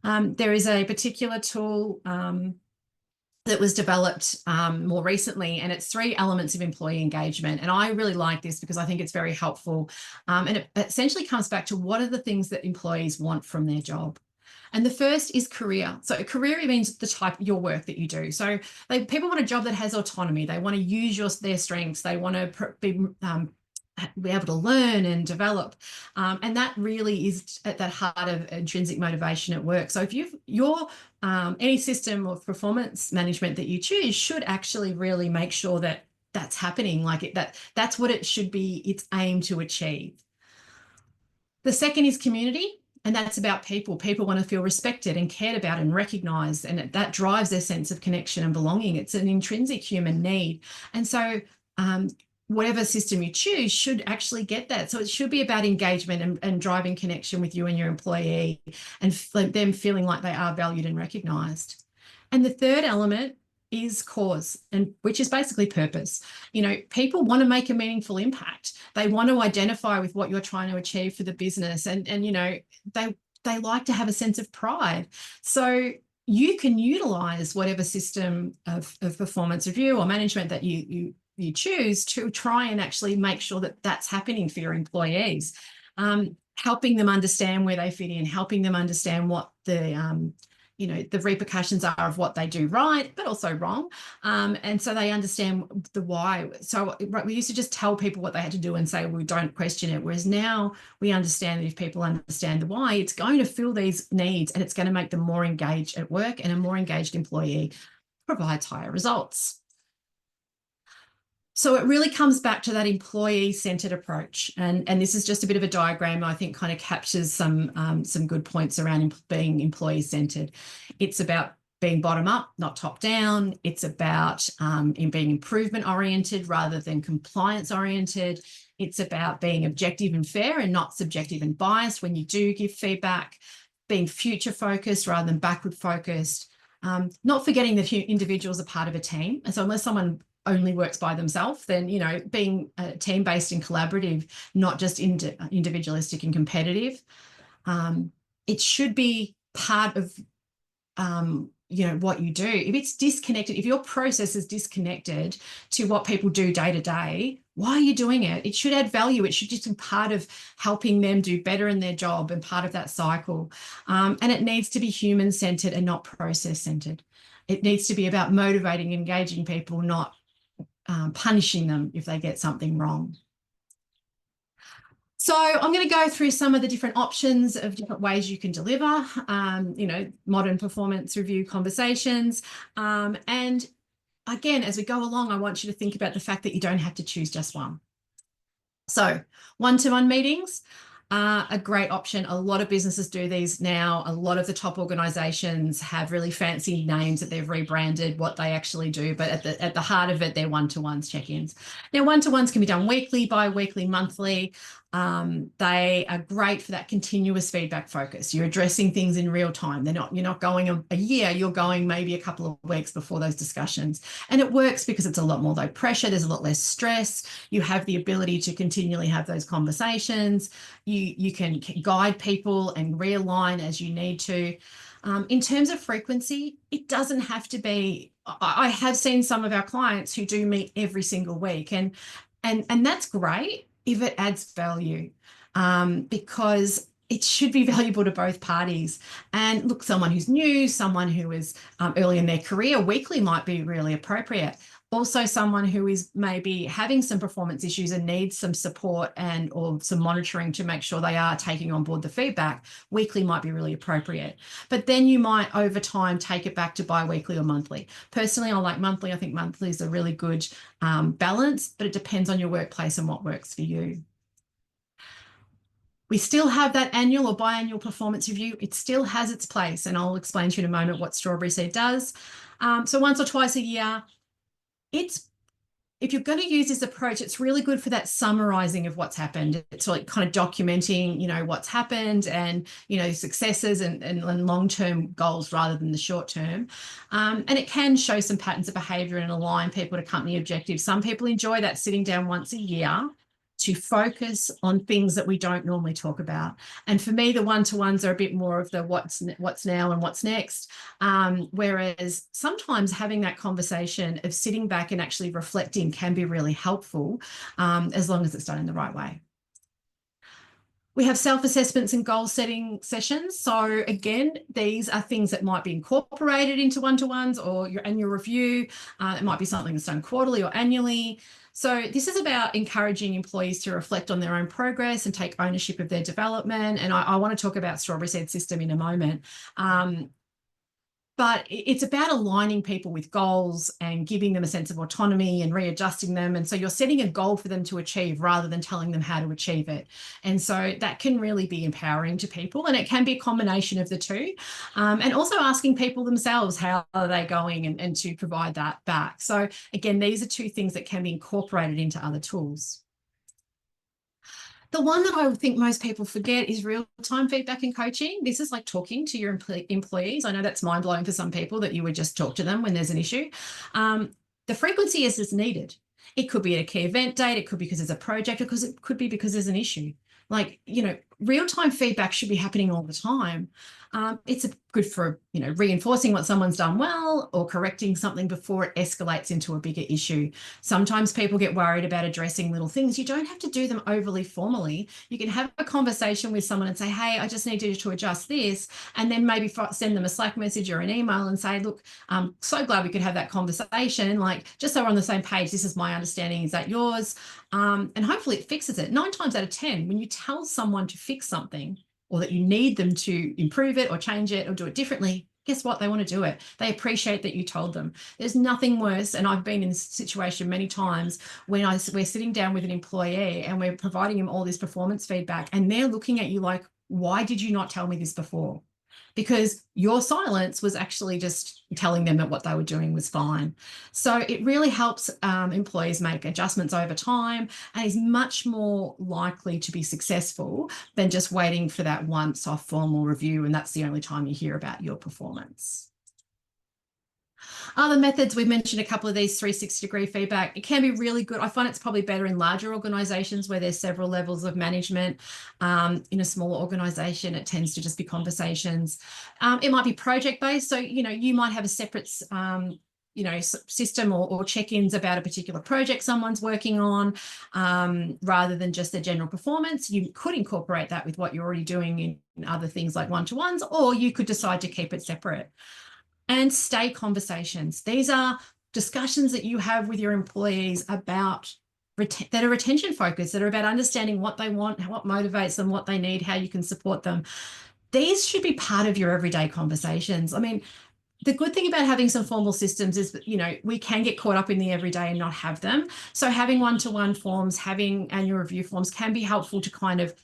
There is a particular tool that was developed more recently, and it's 3 elements of employee engagement. And I really like this because I think it's very helpful. And it essentially comes back to, what are the things that employees want from their job? And the first is career. So career means the type of your work that you do. So people want a job that has autonomy. They want to use their strengths. They want to be able to learn and develop. And that really is at that heart of intrinsic motivation at work. So if any system of performance management that you choose should actually really make sure that that's happening, that's what it should be, it's aimed to achieve. The second is community. And that's about people. People want to feel respected and cared about and recognised, and that drives their sense of connection and belonging. It's an intrinsic human need. And so whatever system you choose should actually get that. So it should be about engagement and driving connection with you and your employee, and them feeling like they are valued and recognised. And the third element is cause, and which is basically purpose. People want to make a meaningful impact. They want to identify with what you're trying to achieve for the business, and they like to have a sense of pride. So you can utilize whatever system of performance review or management that you choose to try and actually make sure that that's happening for your employees, helping them understand where they fit in, helping them understand what the repercussions are of what they do right, but also wrong. And so they understand the why. So we used to just tell people what they had to do and say, we don't question it. Whereas now we understand that if people understand the why, it's going to fill these needs, and it's going to make them more engaged at work, and a more engaged employee provides higher results. So it really comes back to that employee-centered approach. And this is just a bit of a diagram I think kind of captures some good points around being employee-centered. It's about being bottom-up, not top-down. It's about being improvement-oriented rather than compliance-oriented. It's about being objective and fair and not subjective and biased when you do give feedback, being future-focused rather than backward-focused, not forgetting that individuals are part of a team. And so unless someone only works by themselves, then, being team-based and collaborative, not just individualistic and competitive. It should be part of, what you do. If it's disconnected, if your process is disconnected to what people do day to day, why are you doing it? It should add value. It should just be part of helping them do better in their job and part of that cycle. And it needs to be human-centered and not process-centered. It needs to be about motivating, engaging people, not punishing them if they get something wrong. So I'm going to go through some of the different options of different ways you can deliver, modern performance review conversations. And again, as we go along, I want you to think about the fact that you don't have to choose just one. So one-to-one meetings are a great option. A lot of businesses do these now. A lot of the top organisations have really fancy names that they've rebranded what they actually do, but at the heart of it, they're one-to-ones, check-ins. Now, one-to-ones can be done weekly, bi-weekly, monthly. They are great for that continuous feedback focus. You're addressing things in real time. You're not going a year, you're going maybe a couple of weeks before those discussions. And it works because it's a lot more low pressure, there's a lot less stress. You have the ability to continually have those conversations. You can guide people and realign as you need to. In terms of frequency, it doesn't have to be. I have seen some of our clients who do meet every single week, and that's great if it adds value, because it should be valuable to both parties. And look, someone who's new, someone who is early in their career, weekly might be really appropriate. Also, someone who is maybe having some performance issues and needs some support or some monitoring to make sure they are taking on board the feedback, weekly might be really appropriate. But then you might, over time, take it back to bi-weekly or monthly. Personally, I like monthly. I think monthly is a really good balance, but it depends on your workplace and what works for you. We still have that annual or biannual performance review. It still has its place, and I'll explain to you in a moment what Strawberry Seed does. So once or twice a year, if you're going to use this approach, it's really good for that summarizing of what's happened. It's like kind of documenting, what's happened and, successes and long-term goals rather than the short-term. And it can show some patterns of behavior and align people to company objectives. Some people enjoy that, sitting down once a year to focus on things that we don't normally talk about. And for me, the one-to-ones are a bit more of the what's now and what's next. Whereas sometimes having that conversation of sitting back and actually reflecting can be really helpful, as long as it's done in the right way. We have self-assessments and goal-setting sessions. So again, these are things that might be incorporated into one-to-ones or your annual review. It might be something that's done quarterly or annually. So this is about encouraging employees to reflect on their own progress and take ownership of their development. And I want to talk about Strawberry Seed system in a moment. But it's about aligning people with goals and giving them a sense of autonomy and readjusting them. And so you're setting a goal for them to achieve rather than telling them how to achieve it. And so that can really be empowering to people. And it can be a combination of the two. And also asking people themselves, how are they going, and to provide that back. So again, these are two things that can be incorporated into other tools. The one that I think most people forget is real-time feedback and coaching. This is like talking to your employees. I know that's mind-blowing for some people that you would just talk to them when there's an issue. The frequency is needed. It could be at a key event date. It could be because there's a project, or because it could be because there's an issue. Like, real-time feedback should be happening all the time. It's good for, reinforcing what someone's done well or correcting something before it escalates into a bigger issue. Sometimes people get worried about addressing little things. You don't have to do them overly formally. You can have a conversation with someone and say, hey, I just need you to adjust this. And then maybe send them a Slack message or an email and say, look, I'm so glad we could have that conversation. Like, just so we're on the same page, this is my understanding. Is that yours? And hopefully it fixes it. 9 times out of 10, when you tell someone to fix something, or that you need them to improve it or change it or do it differently, guess what? They want to do it. They appreciate that you told them. There's nothing worse, and I've been in this situation many times, when we're sitting down with an employee and we're providing him all this performance feedback, and they're looking at you like, why did you not tell me this before? Because your silence was actually just telling them that what they were doing was fine. So it really helps employees make adjustments over time, and is much more likely to be successful than just waiting for that once-off formal review, and that's the only time you hear about your performance. Other methods, we've mentioned a couple of these. 360-degree feedback, it can be really good. I find it's probably better in larger organizations where there's several levels of management. In a smaller organization, it tends to just be conversations. It might be project-based, so you might have a separate system or check-ins about a particular project someone's working on, rather than just their general performance. You could incorporate that with what you're already doing in other things like one-to-ones, or you could decide to keep it separate. And stay conversations. These are discussions that you have with your employees about that are retention focused, that are about understanding what they want, what motivates them, what they need, how you can support them. These should be part of your everyday conversations. I mean, the good thing about having some formal systems is that, we can get caught up in the everyday and not have them. So having one-to-one forms, having annual review forms can be helpful to kind of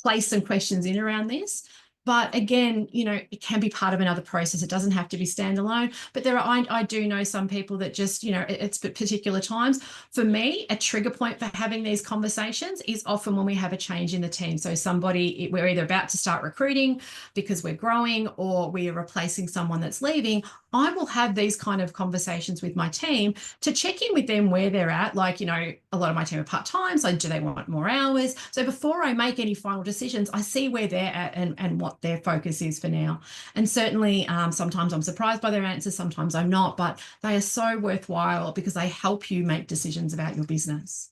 place some questions in around this. But again, it can be part of another process. It doesn't have to be standalone. But I do know some people that just, it's at particular times. For me, a trigger point for having these conversations is often when we have a change in the team. So we're either about to start recruiting because we're growing, or we are replacing someone that's leaving. I will have these kind of conversations with my team to check in with them where they're at. Like, a lot of my team are part-time, so do they want more hours? So before I make any final decisions, I see where they're at and what their focus is for now. And certainly sometimes I'm surprised by their answers, sometimes I'm not, but they are so worthwhile because they help you make decisions about your business.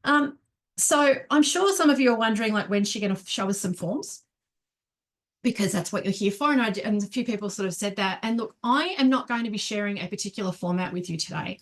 So I'm sure some of you are wondering, like, when's she going to show us some forms? Because that's what you're here for. And a few people sort of said that. And look, I am not going to be sharing a particular format with you today.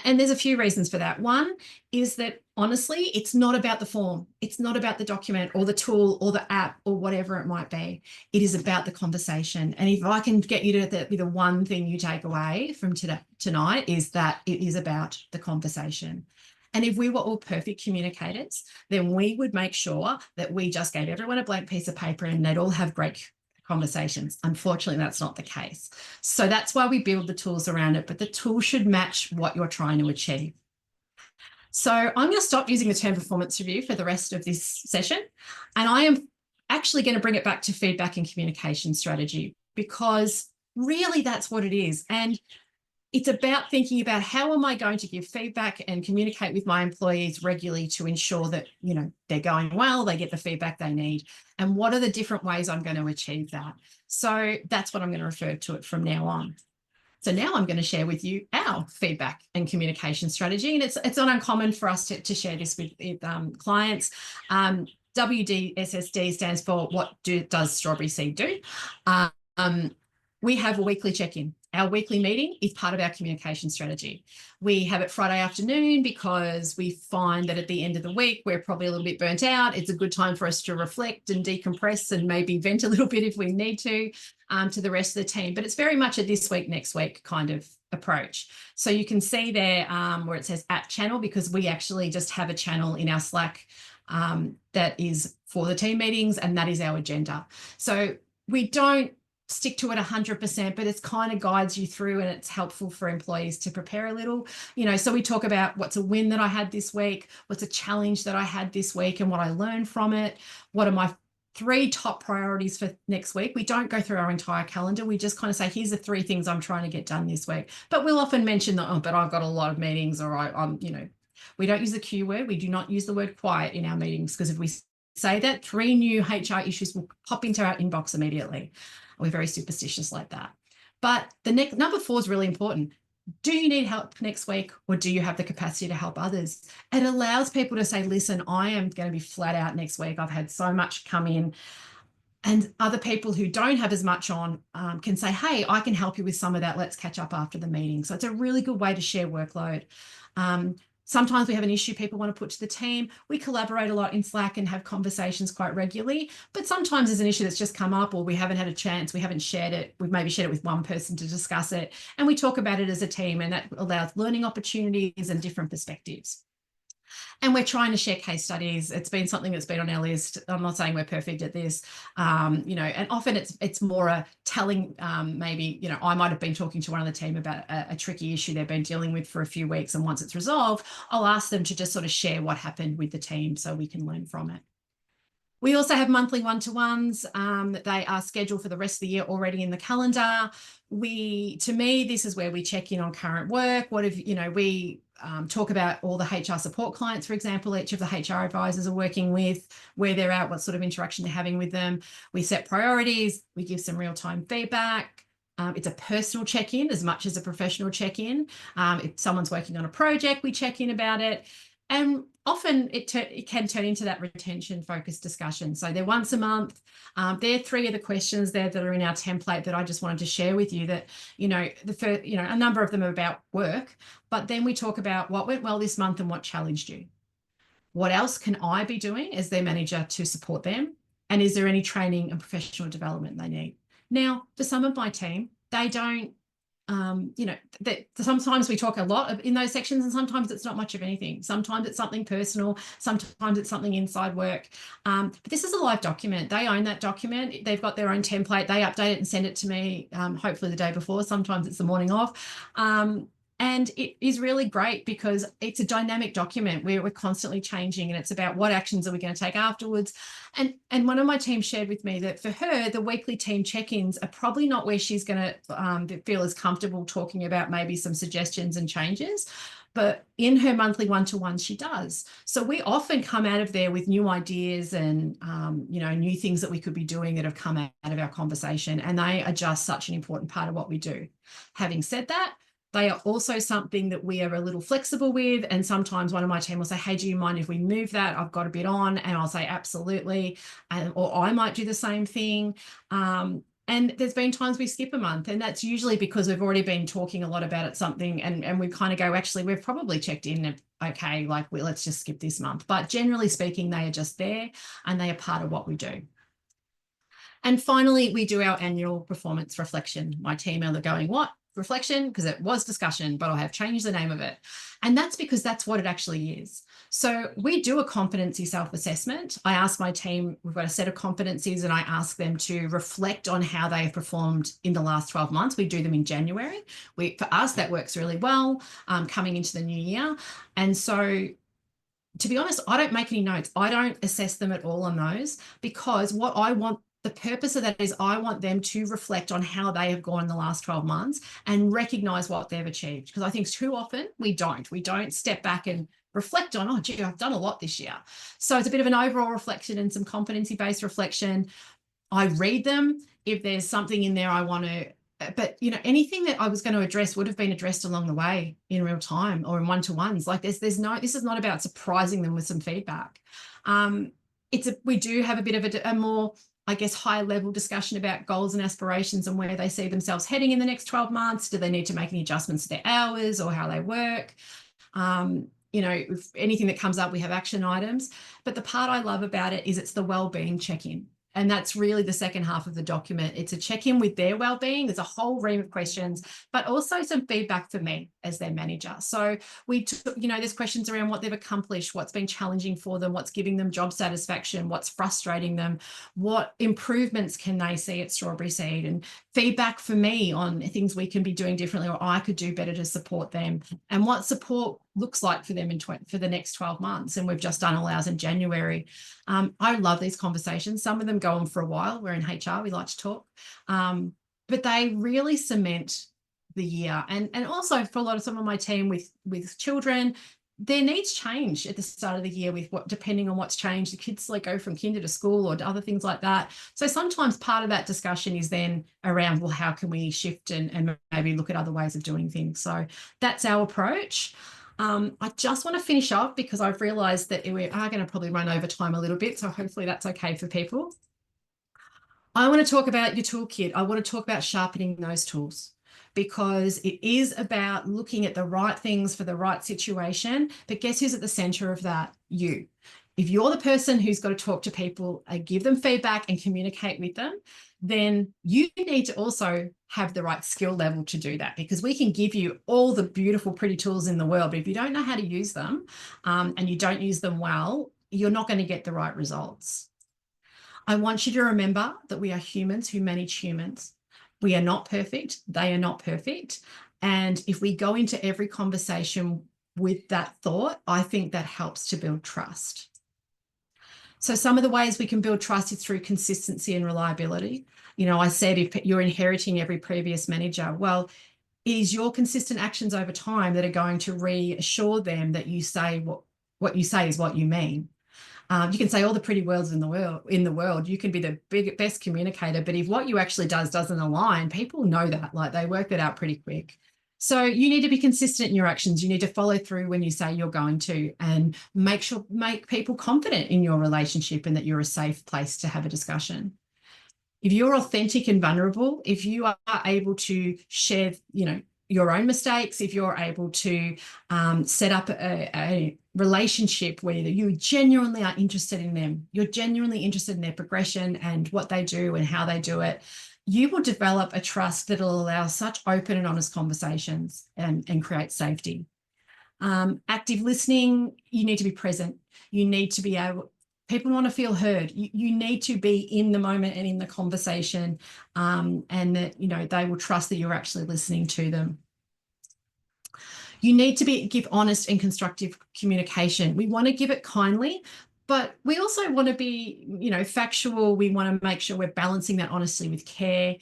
And there's a few reasons for that. One is that, honestly, it's not about the form. It's not about the document or the tool or the app or whatever it might be. It is about the conversation. And if I can get you to be the one thing you take away from tonight, is that it is about the conversation. And if we were all perfect communicators, then we would make sure that we just gave everyone a blank piece of paper and they'd all have great conversations. Unfortunately, that's not the case. So that's why we build the tools around it, but the tool should match what you're trying to achieve. So I'm going to stop using the term performance review for the rest of this session. And I am actually going to bring it back to feedback and communication strategy, because really that's what it is. And it's about thinking about, how am I going to give feedback and communicate with my employees regularly to ensure that, they're going well, they get the feedback they need, and what are the different ways I'm going to achieve that? So that's what I'm going to refer to it from now on. So now I'm going to share with you our feedback and communication strategy. And it's not uncommon for us to share this with clients. WDSSD stands for, what does Strawberry Seed do? We have a weekly check-in. Our weekly meeting is part of our communication strategy. We have it Friday afternoon because we find that at the end of the week, we're probably a little bit burnt out. It's a good time for us to reflect and decompress and maybe vent a little bit if we need to the rest of the team. But it's very much a this week, next week kind of approach. So you can see there where it says at channel, because we actually just have a channel in our Slack that is for the team meetings, and that is our agenda. So we don't stick to it 100%, but it's kind of guides you through, and it's helpful for employees to prepare a little, so we talk about what's a win that I had this week, what's a challenge that I had this week and what I learned from it, what are my 3 top priorities for next week. We don't go through our entire calendar. We just kind of say, here's the 3 things I'm trying to get done this week. But we'll often mention that, but I've got a lot of meetings, or I'm, we don't use the Q word. We do not use the word quiet in our meetings, because if we say that, 3 new HR issues will pop into our inbox immediately. We're very superstitious like that. But the next number 4 is really important. Do you need help next week, or do you have the capacity to help others? It allows people to say, listen, I am going to be flat out next week. I've had so much come in. And other people who don't have as much on can say, hey, I can help you with some of that. Let's catch up after the meeting. So it's a really good way to share workload. Sometimes we have an issue people want to put to the team. We collaborate a lot in Slack and have conversations quite regularly, but sometimes there's an issue that's just come up, or we haven't had a chance, we haven't shared it. We've maybe shared it with one person to discuss it, and we talk about it as a team, and that allows learning opportunities and different perspectives. And we're trying to share case studies. It's been something that's been on our list. I'm not saying we're perfect at this, and often it's more a telling, maybe, I might have been talking to one of the team about a tricky issue they've been dealing with for a few weeks. And once it's resolved, I'll ask them to just sort of share what happened with the team so we can learn from it. We also have monthly one-to-ones. They are scheduled for the rest of the year already in the calendar. To me, this is where we check in on current work. We talk about all the HR support clients, for example, each of the HR advisors are working with, where they're at, what sort of interaction they're having with them. We set priorities. We give some real-time feedback. It's a personal check-in as much as a professional check-in. If someone's working on a project, we check in about it. And often it can turn into that retention focused discussion. So they're once a month. There are 3 of the questions there that are in our template that I just wanted to share with you, that, a number of them are about work, but then we talk about what went well this month and what challenged you. What else can I be doing as their manager to support them? And is there any training and professional development they need? Now, for some of my team, they don't, sometimes we talk a lot in those sections, and sometimes it's not much of anything. Sometimes it's something personal, sometimes it's something inside work. But this is a live document. They own that document. They've got their own template. They update it and send it to me, hopefully the day before. Sometimes it's the morning of. And it is really great because it's a dynamic document where we're constantly changing, and it's about what actions are we going to take afterwards. And one of my team shared with me that for her, the weekly team check-ins are probably not where she's going to feel as comfortable talking about maybe some suggestions and changes. But in her monthly one-to-one, she does. So we often come out of there with new ideas and, new things that we could be doing that have come out of our conversation. And they are just such an important part of what we do. Having said that, they are also something that we are a little flexible with. And sometimes one of my team will say, hey, do you mind if we move that? I've got a bit on. And I'll say, absolutely. Or I might do the same thing. And there's been times we skip a month, and that's usually because we've already been talking a lot about it, something, and we kind of go, actually, we've probably checked in and okay, let's just skip this month. But generally speaking, they are just there and they are part of what we do. And finally, we do our annual performance reflection. My team are going, what? Reflection, because it was discussion, but I have changed the name of it. And that's because that's what it actually is. So we do a competency self-assessment. I ask my team, we've got a set of competencies, and I ask them to reflect on how they have performed in the last 12 months. We do them in January. For us, that works really well coming into the new year. And so, to be honest, I don't make any notes. I don't assess them at all on those, because the purpose of that is I want them to reflect on how they have gone in the last 12 months and recognize what they've achieved. Because I think too often we don't step back and reflect on, oh, gee, I've done a lot this year. So it's a bit of an overall reflection and some competency-based reflection. I read them. If there's something in there I want to, but anything that I was going to address would have been addressed along the way in real this is not about surprising them with some feedback. We do have a bit of a more I guess, high level discussion about goals and aspirations and where they see themselves heading in the next 12 months. Do they need to make any adjustments to their hours or how they work? If anything that comes up, we have action items. But the part I love about it is it's the well-being check-in. And that's really the second half of the document. It's a check-in with their well-being. There's a whole ream of questions, but also some feedback for me as their manager. So there's questions around what they've accomplished, what's been challenging for them, what's giving them job satisfaction, what's frustrating them, what improvements can they see at Strawberry Seed, and feedback for me on things we can be doing differently or I could do better to support them, and what support looks like for them for the next 12 months. And we've just done all ours in January. I love these conversations. Some of them go on for a while. We're in HR, we like to talk. But they really cement the year. And also for some of my team with children, their needs change at the start of the year depending on what's changed. The kids go from kinder to school or to other things like that. So sometimes part of that discussion is then around, well, how can we shift and maybe look at other ways of doing things? So that's our approach. I just want to finish off because I've realised that we are going to probably run over time a little bit. So hopefully that's okay for people. I want to talk about your toolkit. I want to talk about sharpening those tools, because it is about looking at the right things for the right situation. But guess who's at the center of that? You. If you're the person who's got to talk to people and give them feedback and communicate with them, then you need to also have the right skill level to do that, because we can give you all the beautiful, pretty tools in the world, but if you don't know how to use them and you don't use them well, you're not going to get the right results. I want you to remember that we are humans who manage humans. We are not perfect. They are not perfect. And if we go into every conversation with that thought, I think that helps to build trust. So some of the ways we can build trust is through consistency and reliability. I said if you're inheriting every previous manager, well, it is your consistent actions over time that are going to reassure them that you say what you say is what you mean. You can say all the pretty words in the world. You can be the best communicator, but if what you actually doesn't align, people know that. They work that out pretty quick. So you need to be consistent in your actions. You need to follow through when you say you're going to, and make people confident in your relationship and that you're a safe place to have a discussion. If you're authentic and vulnerable, if you are able to share, your own mistakes, if you're able to set up a relationship where you genuinely are interested in them, you're genuinely interested in their progression and what they do and how they do it, you will develop a trust that will allow such open and honest conversations and create safety. Active listening, you need to be present. You need to be able, people want to feel heard. You need to be in the moment and in the conversation, and that, they will trust that you're actually listening to them. You need to give honest and constructive communication. We want to give it kindly, but we also want to be, factual. We want to make sure we're balancing that honesty with care.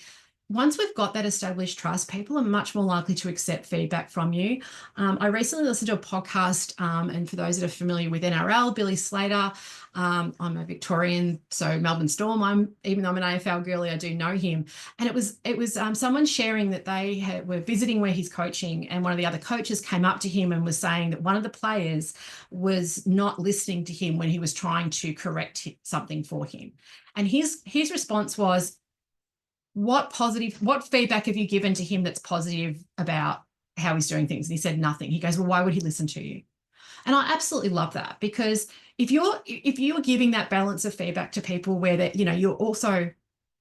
Once we've got that established trust, people are much more likely to accept feedback from you. I recently listened to a podcast, and for those that are familiar with NRL, Billy Slater, I'm a Victorian, so Melbourne Storm, even though I'm an AFL girly, I do know him. And it was someone sharing that they were visiting where he's coaching, and one of the other coaches came up to him and was saying that one of the players was not listening to him when he was trying to correct something for him. And his response was, what feedback have you given to him that's positive about how he's doing things? And he said nothing. He goes, well, why would he listen to you? And I absolutely love that, because if you're giving that balance of feedback to people where that, you're also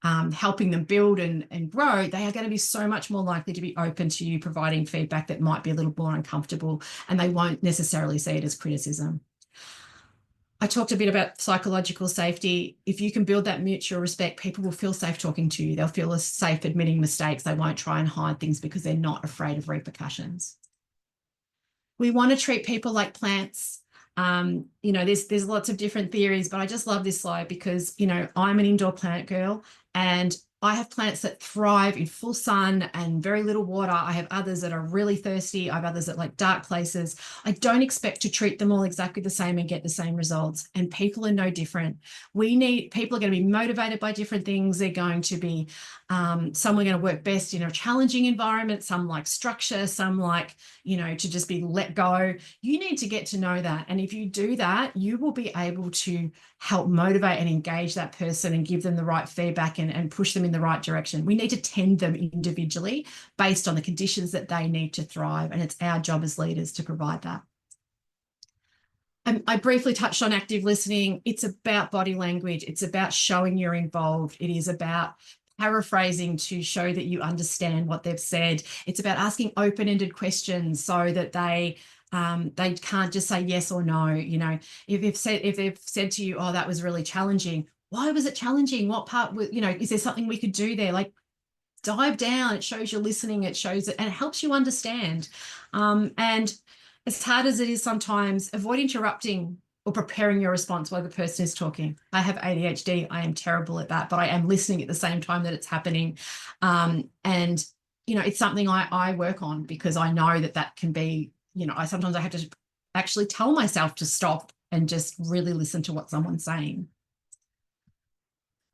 helping them build and grow, they are going to be so much more likely to be open to you providing feedback that might be a little more uncomfortable, and they won't necessarily see it as criticism. I talked a bit about psychological safety. If you can build that mutual respect, people will feel safe talking to you. They'll feel safe admitting mistakes. They won't try and hide things because they're not afraid of repercussions. We want to treat people like plants. There's lots of different theories, but I just love this slide because, I'm an indoor plant girl, and I have plants that thrive in full sun and very little water. I have others that are really thirsty. I have others that like dark places. I don't expect to treat them all exactly the same and get the same results. And people are no different. People are going to be motivated by different things. They're going to be, some are going to work best in a challenging environment. Some like structure, some like, to just be let go. You need to get to know that. And if you do that, you will be able to help motivate and engage that person and give them the right feedback and push them in the right direction. We need to tend them individually based on the conditions that they need to thrive. And it's our job as leaders to provide that. I briefly touched on active listening. It's about body language. It's about showing you're involved. It is about paraphrasing to show that you understand what they've said. It's about asking open-ended questions so that they can't just say yes or no. If they've said to you, oh, that was really challenging. Why was it challenging? What part was, is there something we could do there? Like, dive down. It shows you're listening. It shows it, and it helps you understand. And as hard as it is sometimes, avoid interrupting or preparing your response while the person is talking. I have ADHD. I am terrible at that, but I am listening at the same time that it's happening. And, it's something I work on because I know that can be, sometimes I have to actually tell myself to stop and just really listen to what someone's saying.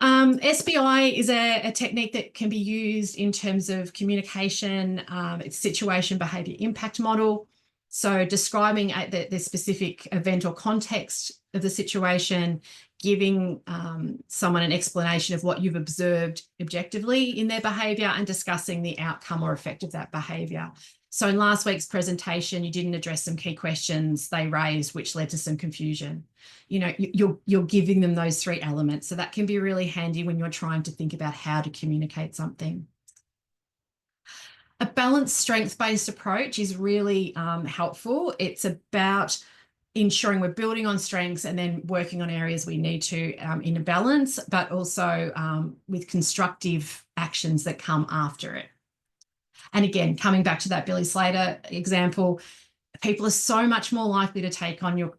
SBI is a technique that can be used in terms of communication. It's situation behavior impact model. So describing the specific event or context of the situation, giving someone an explanation of what you've observed objectively in their behavior and discussing the outcome or effect of that behavior. So in last week's presentation, you didn't address some key questions they raised, which led to some confusion. You're giving them those three elements. So that can be really handy when you're trying to think about how to communicate something. A balanced strength-based approach is really helpful. It's about ensuring we're building on strengths and then working on areas we need to in a balance, but also with constructive actions that come after it. And again, coming back to that Billy Slater example, people are so much more likely to take on your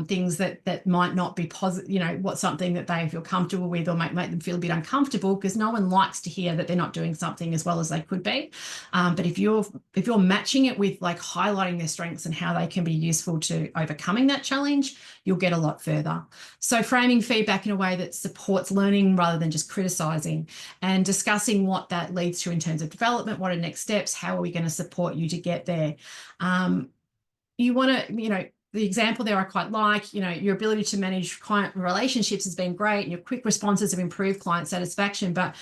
things that might not be positive, what's something that they feel comfortable with or make them feel a bit uncomfortable, because no one likes to hear that they're not doing something as well as they could be. But if you're matching it with like highlighting their strengths and how they can be useful to overcoming that challenge, you'll get a lot further. So framing feedback in a way that supports learning rather than just criticizing, and discussing what that leads to in terms of development, what are next steps, how are we going to support you to get there. You want to, the example there I quite like, your ability to manage client relationships has been great and your quick responses have improved client satisfaction. But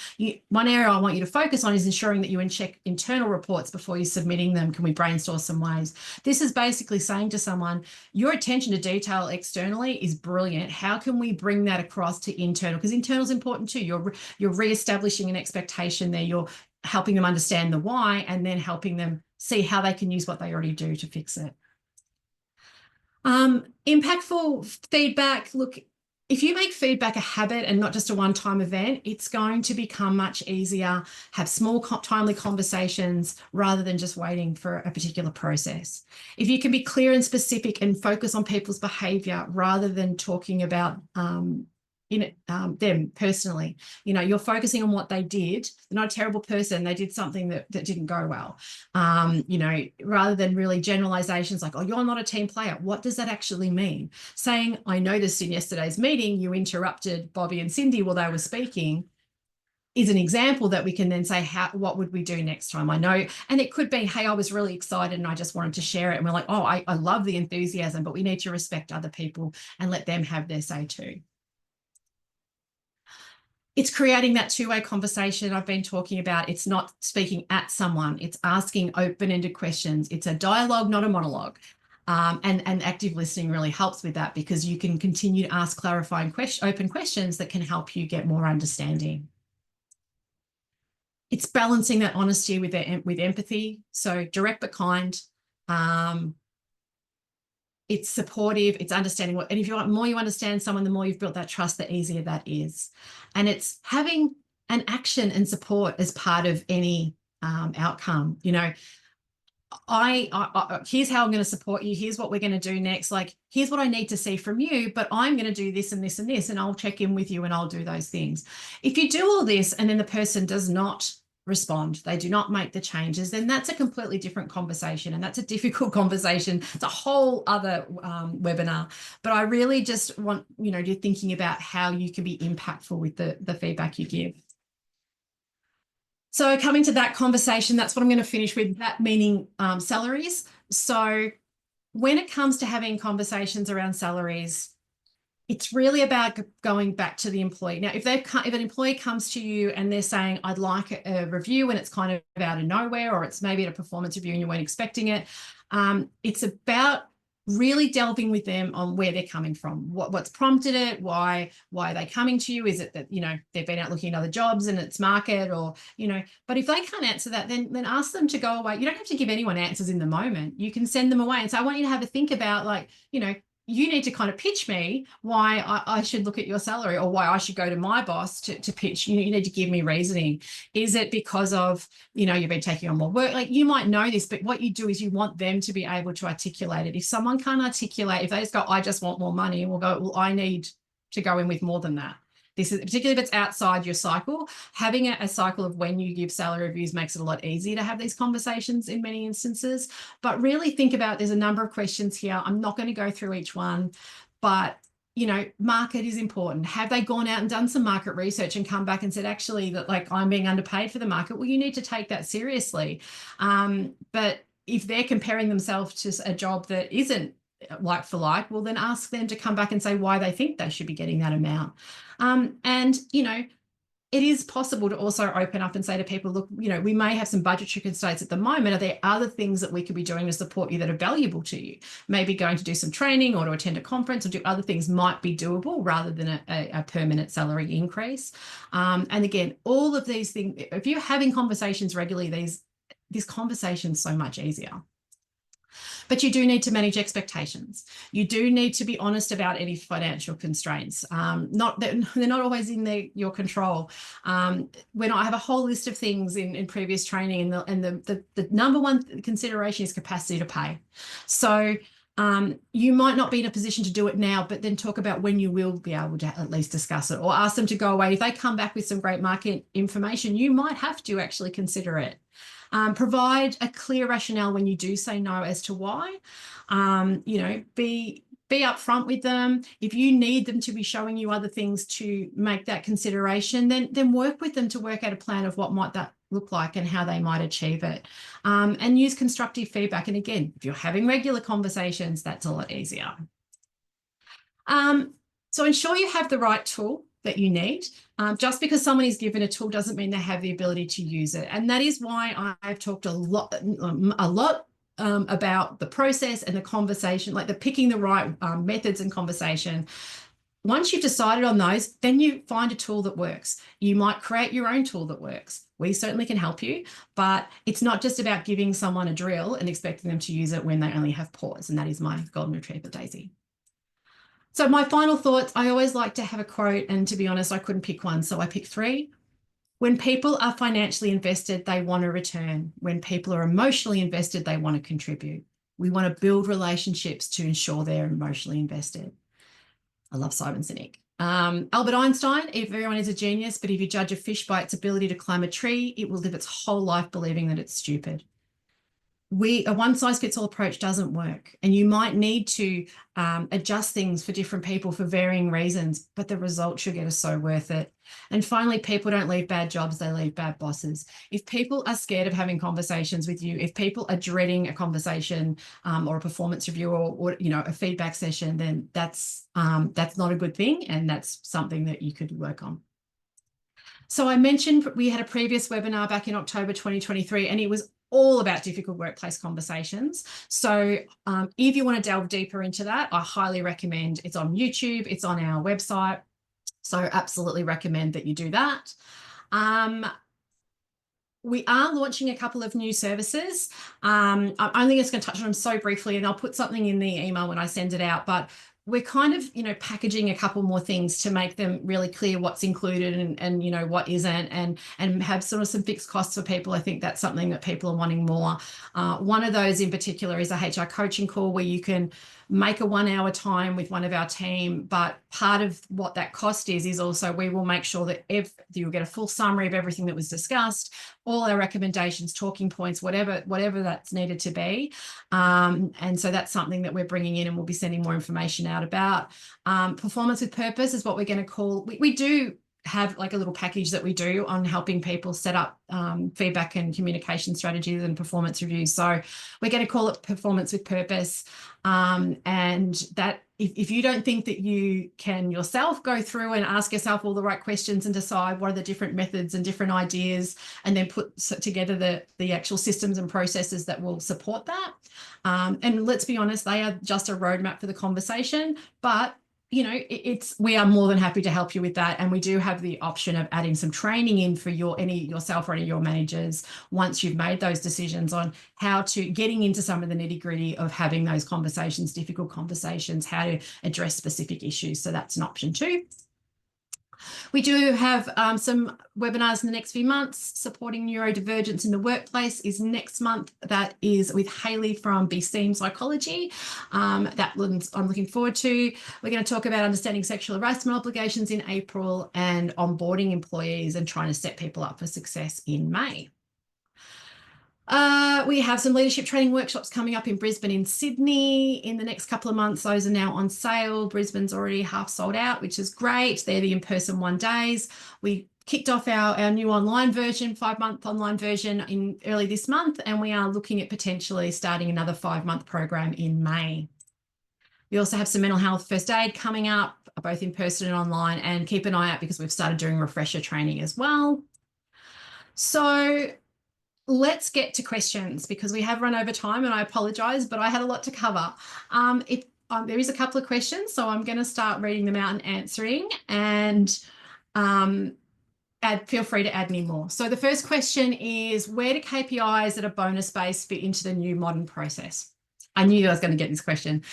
one area I want you to focus on is ensuring that you check internal reports before you're submitting them. Can we brainstorm some ways? This is basically saying to someone, your attention to detail externally is brilliant. How can we bring that across to internal? Because internal is important too. You're reestablishing an expectation there. You're helping them understand the why and then helping them see how they can use what they already do to fix it. Impactful feedback. Look, if you make feedback a habit and not just a one-time event, it's going to become much easier, have small, timely conversations rather than just waiting for a particular process. If you can be clear and specific and focus on people's behavior rather than talking about them personally, you're focusing on what they did. They're not a terrible person. They did something that didn't go well. Rather than really generalizations like, oh, you're not a team player. What does that actually mean? Saying, I noticed in yesterday's meeting, you interrupted Bobby and Cindy while they were speaking, is an example that we can then say, what would we do next time? I know, and it could be, hey, I was really excited and I just wanted to share it. And we're like, oh, I love the enthusiasm, but we need to respect other people and let them have their say too. It's creating that two-way conversation I've been talking about. It's not speaking at someone. It's asking open-ended questions. It's a dialogue, not a monologue. And active listening really helps with that because you can continue to ask clarifying open questions that can help you get more understanding. It's balancing that honesty with empathy. So direct but kind. It's supportive, it's understanding and if the more you understand someone, the more you've built that trust, the easier that is. And it's having an action and support as part of any outcome. here's how I'm going to support you. Here's what we're going to do next. Like, here's what I need to see from you, but I'm going to do this and this and this, and I'll check in with you and I'll do those things. If you do all this and then the person does not respond, they do not make the changes, then that's a completely different conversation. And that's a difficult conversation. It's a whole other webinar. But I really just want, you thinking about how you can be impactful with the feedback you give. So coming to that conversation, that's what I'm going to finish with, that meaning salaries. So when it comes to having conversations around salaries, it's really about going back to the employee. Now, if an employee comes to you and they're saying, I'd like a review, and it's kind of out of nowhere, or it's maybe at a performance review and you weren't expecting it, it's about really delving with them on where they're coming from, what's prompted it, why are they coming to you? Is it that, they've been out looking at other jobs and it's market, or, but if they can't answer that, then ask them to go away. You don't have to give anyone answers in the moment. You can send them away and say, I want you to have a think about, like, you need to kind of pitch me why I should look at your salary, or why I should go to my boss to pitch. You need to give me reasoning. Is it because of, you've been taking on more work? Like, you might know this, but what you do is you want them to be able to articulate it. If someone can't articulate, if they just go, I just want more money, and we'll go, well, I need to go in with more than that. This is particularly if it's outside your cycle. Having a cycle of when you give salary reviews makes it a lot easier to have these conversations in many instances. But really think about, there's a number of questions here. I'm not going to go through each one, but market is important. Have they gone out and done some market research and come back and said, actually, that, like, I'm being underpaid for the market? Well, you need to take that seriously. But if they're comparing themselves to a job that isn't like for like, well, then ask them to come back and say why they think they should be getting that amount. And, it is possible to also open up and say to people, look, we may have some budgetary constraints at the moment. Are there other things that we could be doing to support you that are valuable to you? Maybe going to do some training or to attend a conference or do other things might be doable rather than a permanent salary increase. And again, all of these things, if you're having conversations regularly, this conversation's so much easier. But you do need to manage expectations. You do need to be honest about any financial constraints. They're not always in your control. When I have a whole list of things in previous training, and the number one consideration is capacity to pay. So you might not be in a position to do it now, but then talk about when you will be able to at least discuss it, or ask them to go away. If they come back with some great market information, you might have to actually consider it. Provide a clear rationale when you do say no as to why. Be upfront with them. If you need them to be showing you other things to make that consideration, then work with them to work out a plan of what might that look like and how they might achieve it. And use constructive feedback. And again, if you're having regular conversations, that's a lot easier. So ensure you have the right tool that you need. Just because someone is given a tool doesn't mean they have the ability to use it. And that is why I've talked a lot about the process and the conversation, like picking the right methods and conversation. Once you've decided on those, then you find a tool that works. You might create your own tool that works. We certainly can help you, but it's not just about giving someone a drill and expecting them to use it when they only have pause. And that is my golden retriever, Daisy. So my final thoughts, I always like to have a quote, and to be honest, I couldn't pick one, so I picked 3. When people are financially invested, they want to return. When people are emotionally invested, they want to contribute. We want to build relationships to ensure they're emotionally invested. I love Simon Sinek. Albert Einstein, if everyone is a genius, but if you judge a fish by its ability to climb a tree, it will live its whole life believing that it's stupid. A one-size-fits-all approach doesn't work, and you might need to adjust things for different people for varying reasons, but the results you get are so worth it. And finally, people don't leave bad jobs, they leave bad bosses. If people are scared of having conversations with you, if people are dreading a conversation or a performance review or a feedback session, then that's not a good thing, and that's something that you could work on. So I mentioned we had a previous webinar back in October 2023, and it was all about difficult workplace conversations. So if you want to delve deeper into that, I highly recommend. It's on YouTube, it's on our website. So absolutely recommend that you do that. We are launching a couple of new services. I'm only just going to touch on them so briefly, and I'll put something in the email when I send it out. But we're kind of, packaging a couple more things to make them really clear what's included and what isn't, and have sort of some fixed costs for people. I think that's something that people are wanting more. One of those in particular is a HR coaching call where you can make a 1 hour time with one of our team. But part of what that cost is also we will make sure that if you'll get a full summary of everything that was discussed, all our recommendations, talking points, whatever that's needed to be. And so that's something that we're bringing in, and we'll be sending more information out about. Performance with purpose is what we're going to call, we do have like a little package that we do on helping people set up feedback and communication strategies and performance reviews. So we're going to call it performance with purpose. And that if you don't think that you can yourself go through and ask yourself all the right questions and decide what are the different methods and different ideas, and then put together the actual systems and processes that will support that. And let's be honest, they are just a roadmap for the conversation, but we are more than happy to help you with that. And we do have the option of adding some training in for yourself or any of your managers once you've made those decisions on how to getting into some of the nitty gritty of having those conversations, difficult conversations, how to address specific issues. So that's an option too. We do have some webinars in the next few months. Supporting neurodivergence in the workplace is next month. That is with Hayley from Be Seen Psychology. That one's I'm looking forward to. We're going to talk about understanding sexual harassment obligations in April, and onboarding employees and trying to set people up for success in May. We have some leadership training workshops coming up in Brisbane and Sydney in the next couple of months. Those are now on sale. Brisbane's already half sold out, which is great. They're the in-person 1 days. We kicked off our new online version, 5-month online version in early this month, and we are looking at potentially starting another 5-month program in May. We also have some mental health first aid coming up, both in person and online, and keep an eye out because we've started doing refresher training as well. So let's get to questions, because we have run over time, and I apologise, but I had a lot to cover. There is a couple of questions, so I'm going to start reading them out and answering, and feel free to add any more. So the first question is, where do KPIs that are bonus based fit into the new modern process? I knew I was going to get this question.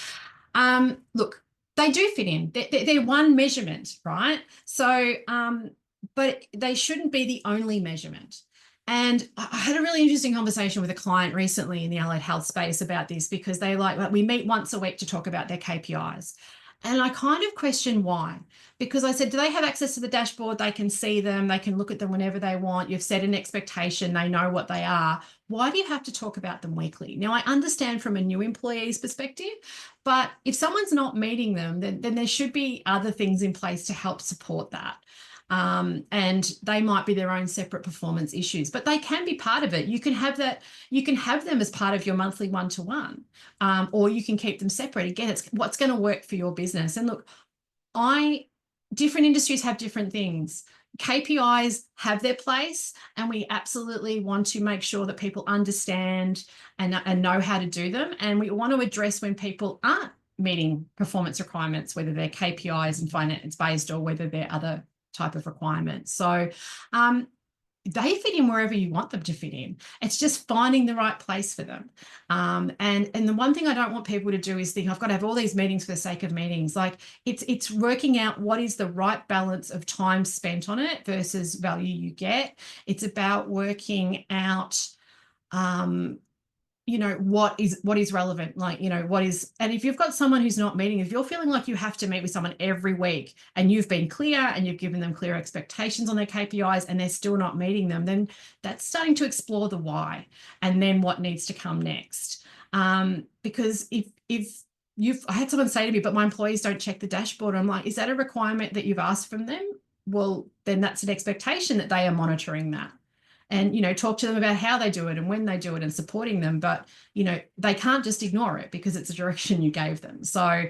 Look, they do fit in. They're one measurement, right? So, but they shouldn't be the only measurement. And I had a really interesting conversation with a client recently in the allied health space about this, because they we meet once a week to talk about their KPIs. And I kind of questioned why, because I said, do they have access to the dashboard? They can see them, they can look at them whenever they want. You've set an expectation, they know what they are. Why do you have to talk about them weekly? Now, I understand from a new employee's perspective, but if someone's not meeting them, then there should be other things in place to help support that. And they might be their own separate performance issues, but they can be part of it. You can have that, you can have them as part of your monthly one-to-one, or you can keep them separate. Again, it's what's going to work for your business. And look, different industries have different things. KPIs have their place, and we absolutely want to make sure that people understand and know how to do them. And we want to address when people aren't meeting performance requirements, whether they're KPIs and finance-based or whether they're other type of requirements. So they fit in wherever you want them to fit in. It's just finding the right place for them. And the one thing I don't want people to do is think, I've got to have all these meetings for the sake of meetings. Like it's working out what is the right balance of time spent on it versus value you get. It's about working out what is relevant, and if you've got someone who's not meeting, if you're feeling like you have to meet with someone every week and you've been clear and you've given them clear expectations on their KPIs and they're still not meeting them, then that's starting to explore the why and then what needs to come next. Because if I had someone say to me, but my employees don't check the dashboard, I'm like, is that a requirement that you've asked from them? Well, then that's an expectation that they are monitoring that. And, talk to them about how they do it and when they do it and supporting them. But, they can't just ignore it because it's a direction you gave them. So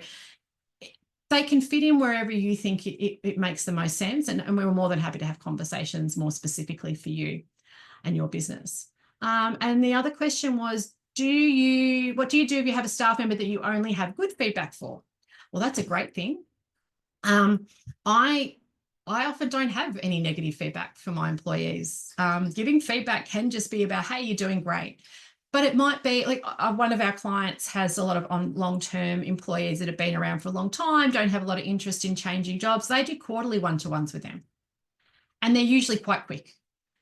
they can fit in wherever you think it makes the most sense. And we're more than happy to have conversations more specifically for you and your business. And the other question was, what do you do if you have a staff member that you only have good feedback for? Well, that's a great thing. I often don't have any negative feedback for my employees. Giving feedback can just be about, hey, you're doing great. But it might be like one of our clients has a lot of long-term employees that have been around for a long time, don't have a lot of interest in changing jobs. They do quarterly one-to-ones with them. And they're usually quite quick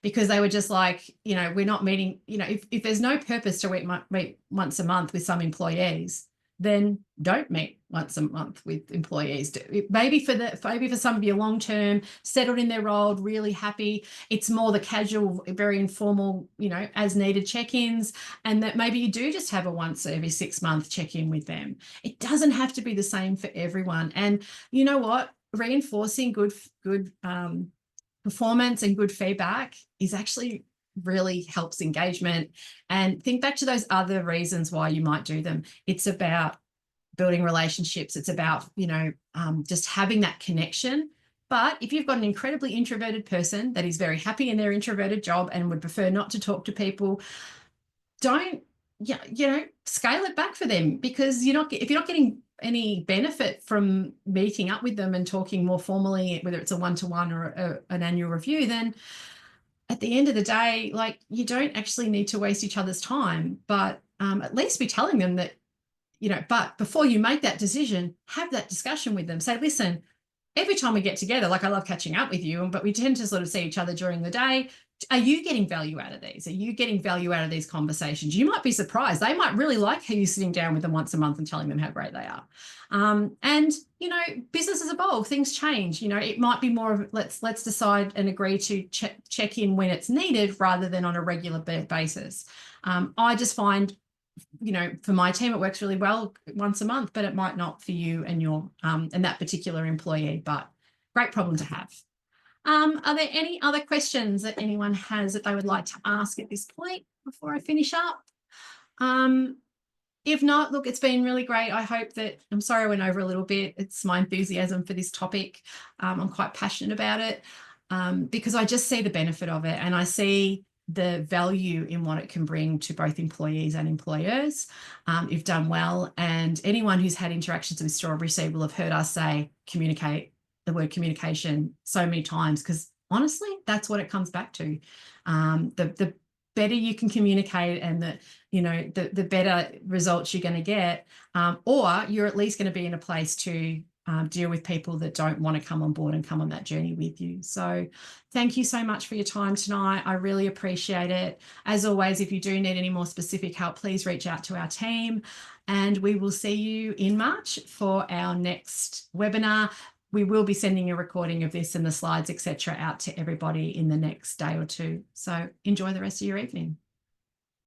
because they were just like, we're not meeting, if there's no purpose to meet once a month with some employees, then don't meet once a month with employees. Maybe for some of you long term, settled in their role, really happy. It's more the casual, very informal, as needed check-ins, and that maybe you do just have a once every 6 month check-in with them. It doesn't have to be the same for everyone. And you know what? Reinforcing good performance and good feedback is actually really helps engagement. And think back to those other reasons why you might do them. It's about building relationships. It's about, just having that connection. But if you've got an incredibly introverted person that is very happy in their introverted job and would prefer not to talk to people, don't, scale it back for them, because if you're not getting any benefit from meeting up with them and talking more formally, whether it's a one-to-one or an annual review, then at the end of the day, like, you don't actually need to waste each other's time. But at least be telling them that, but before you make that decision, have that discussion with them. Say, listen, every time we get together, like, I love catching up with you, but we tend to sort of see each other during the day. Are you getting value out of these? Are you getting value out of these conversations? You might be surprised. They might really like how you're sitting down with them once a month and telling them how great they are. And, businesses evolve, things change. It might be more of let's decide and agree to check in when it's needed rather than on a regular basis. I just find, for my team, it works really well once a month, but it might not for you and your and that particular employee. But great problem to have. Are there any other questions that anyone has that they would like to ask at this point before I finish up? If not, look, it's been really great. I hope that, I'm sorry I went over a little bit. It's my enthusiasm for this topic. I'm quite passionate about it because I just see the benefit of it, and I see the value in what it can bring to both employees and employers. You've done well, and anyone who's had interactions with Strawberry Seed will have heard us say the word communication so many times, because honestly, that's what it comes back to. The better you can communicate, and the better results you're going to get, or you're at least going to be in a place to deal with people that don't want to come on board and come on that journey with you. So thank you so much for your time tonight. I really appreciate it. As always, if you do need any more specific help, please reach out to our team, and we will see you in March for our next webinar. We will be sending a recording of this and the slides, etc., out to everybody in the next day or two. So enjoy the rest of your evening.